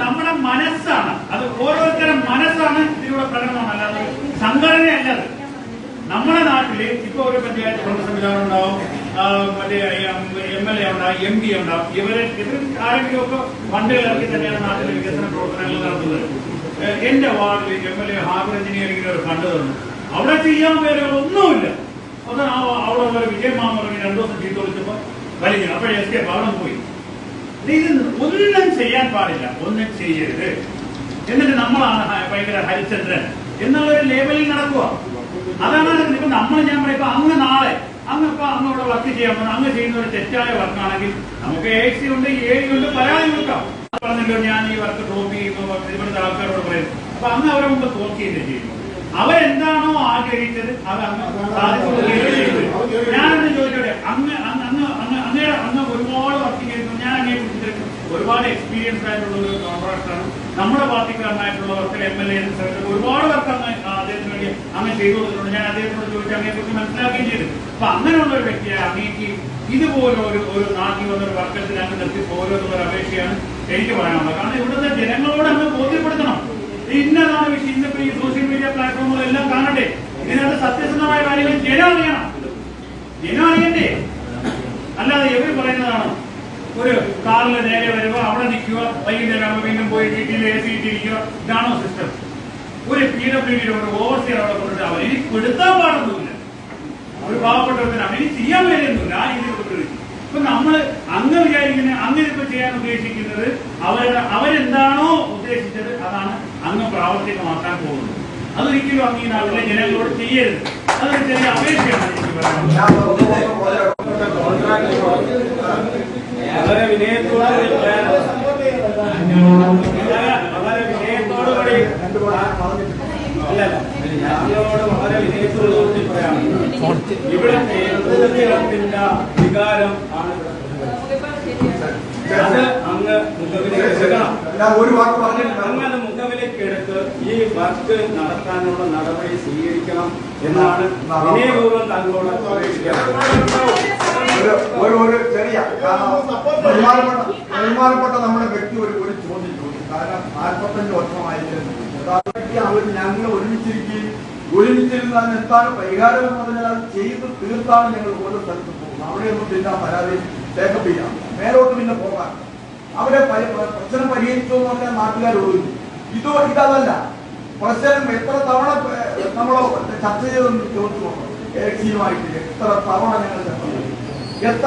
നമ്മുടെ മനസ്സാണ് അത്, ഓരോരുത്തരും മനസ്സാണ് ഇതിലൂടെ പ്രകടനമാണ്, അല്ലാതെ സംഘടനയല്ലത്. നമ്മുടെ നാട്ടില് ഇപ്പൊ ഒരു പഞ്ചായത്ത് ഭരണ സംവിധാനം ഉണ്ടാവും, മറ്റേ MLA ഉണ്ടാവും, MP ഉണ്ടാവും. ഇവര് ആരെങ്കിലും ഒക്കെ ഫണ്ടുകൾ ഇറക്കി തന്നെയാണ് നാട്ടിലെ വികസന പ്രവർത്തനങ്ങൾ നടത്തുന്നത്. എന്റെ വാർഡിൽ MLA ഹാർബർ എഞ്ചിനീയറിംഗിന് ഒരു ഫണ്ട് തന്നു. അവിടെ ചെയ്യാൻ പേരുകളൊന്നുമില്ല. അത് അവിടെ ഒരു വിജയമാമറിന് 2 ദിവസം ചീത്ത വിളിച്ചപ്പോ വലിഞ്ഞു. അപ്പൊ എസ്കേപ്പ് അവിടെ പോയി. ഇത് ഒന്നും ചെയ്യാൻ പാടില്ല, ഒന്നും ചെയ്യരുത്. എന്നിട്ട് നമ്മളാണ് ഭയങ്കര ഹരിചന്ദ്രൻ എന്നുള്ളൊരു ലേബലിൽ നടക്കുക. അതാണ് ഇപ്പൊ നമ്മൾ ഞാൻ പറയുമ്പോ അങ്ങ് നാളെ അങ്ങ് വർക്ക് ചെയ്യാൻ പോകുന്ന അങ്ങ് ചെയ്യുന്ന ഒരു തെറ്റായ വർക്കാണെങ്കിൽ നമുക്ക് AXC ഉണ്ട്, AD ഉണ്ട്, പരാതി കൊടുക്കാം. പറഞ്ഞല്ലോ ഞാൻ ഈ വർക്ക് ഡ്രോപ്പ് ചെയ്യുമ്പോൾ ഇവിടുത്തെ ആൾക്കാരോട് പറയുന്നു. അപ്പൊ അങ്ങ് അവരെ മുമ്പ് തോക്കിയില്ലേ ചെയ്യുന്നു. അവരെന്താണോ ആഗ്രഹിച്ചത് അത് അങ്ങ് സാധിച്ചു. ഞാനൊന്ന് ചോദിച്ചോട്ടെ, അങ്ങ് ഒരുപാട് വർക്ക് ചെയ്തിരുന്നു. ഞാൻ അങ്ങേ കുറിച്ച് ഒരുപാട് എക്സ്പീരിയൻസ് ആയിട്ടുള്ള ഒരു കോൺട്രാക്ടറാണ്. നമ്മുടെ പാർട്ടിക്കാരനായിട്ടുള്ളവർക്ക് MLA ഒരുപാട് പേർക്ക് അദ്ദേഹത്തിന് വേണ്ടി അങ്ങനെ ചെയ്തു കൊടുത്തിട്ടുണ്ട്. ഞാൻ അദ്ദേഹത്തോട് ചോദിച്ച് അങ്ങനെക്കുറിച്ച് മനസ്സിലാക്കുകയും ചെയ്തു. അപ്പൊ അങ്ങനെയുള്ള ഒരു വ്യക്തിയെ അങ്ങേക്ക് ഇതുപോലെ ഒരു നാട്ടിൽ വന്നൊരു വർക്കത്തിന് അങ്ങ് നിർത്തി പോരുന്നൊരു അപേക്ഷയാണ് എനിക്ക് പറയാനുള്ളത്. കാരണം ഇവിടുത്തെ ജനങ്ങളോട് അങ്ങ് ബോധ്യപ്പെടുത്തണം ഇന്നതാണ് വിഷയം. ഇന്നിപ്പോ ഈ സോഷ്യൽ മീഡിയ പ്ലാറ്റ്ഫോമുകളെല്ലാം കാണട്ടെ, ഇതിനകത്ത് സത്യസന്ധമായ കാര്യങ്ങൾ ജനം അറിയണം. ജനം അറിയണ്ടേ, അല്ലാതെ എവര് പറയുന്നതാണ് ഒരു കാറിൽ നേരെ വരുക, അവിടെ നിൽക്കുക, വൈകുന്നേരം വീണ്ടും പോയി വീട്ടിൽ AC ഇരിക്കുക. ഇതാണോ സിസ്റ്റം? ഒരു PWD ഒരു ഓവർസിയർ അവിടെ കൊണ്ടിട്ട് അവർ ഇനി പെടുത്താൻ പാടൊന്നുമില്ല. ഒരു പാവപ്പെട്ടവർക്ക് അവന് ചെയ്യാൻ വേണ്ടിയൊന്നുമില്ല. ആ രീതിയിൽ കൊണ്ടുവരും. ഇപ്പൊ നമ്മള് അങ്ങ് വിചാരിക്കുന്ന അങ്ങനെ ഇപ്പൊ ചെയ്യാൻ ഉദ്ദേശിക്കുന്നത് അവരെന്താണോ ഉദ്ദേശിച്ചത് അതാണ് അങ്ങ് പ്രാവർത്തികമാക്കാൻ പോകുന്നത്. അതൊരിക്കലും അങ്ങ് ഈ നാട്ടിലെ ജനങ്ങളോട് ചെയ്യരുത്. അതൊരു ചെറിയ അപേക്ഷയാണ് എനിക്ക് പറയാനുള്ളത്. വളരെ വിനയത്തോടുകൂടി ഞങ്ങളോട് വളരെ വിനയത്തോടുകൂടി പറയാം. ഇവിടെ പൊതുജനത്തിന്റെ വികാരം ആണ് അത് അങ്ങ് മുഖവിലേക്കെടുക്കണം. അങ്ങ് മുഖവിലേക്കെടുത്ത് ഈ വർക്ക് നടത്താനുള്ള നടപടി സ്വീകരിക്കണം എന്നാണ് വിനയപൂർവ്വം താങ്കളോട് ഒരു ചെറിയ ബഹുമാനപ്പെട്ട നമ്മുടെ വ്യക്തി ഒരു ചോദ്യം ചോദിച്ചു. കാരണം 45 വർഷമായിരുന്നു അവർ ഞങ്ങൾ ഒരുമിച്ചിരുന്നാൽ എന്താണ് പരിഹാരം എന്ന് പറഞ്ഞാൽ അത് ചെയ്ത് തീർത്താണ് ഞങ്ങൾ ഓരോ സ്ഥലത്ത് പോകുന്നത്. അവിടെയൊന്നും പിന്നെ പരാതി ടേക്കപ്പ് ചെയ്യാം, മേലോട്ട് പിന്നെ പോകാൻ. അവരെ പ്രശ്നം പരിഹരിച്ചു എന്ന് പറഞ്ഞാൽ നാട്ടുകാർ ഒഴുകുന്നു. ഇതല്ല പ്രശ്നം. എത്ര തവണ നമ്മൾ ചർച്ച ചെയ്തെന്ന് ചോദിച്ചു, ഇലക്ഷനുമായിട്ട് എത്ര തവണ ഞങ്ങൾ ചർച്ച ചെയ്തു, എത്ര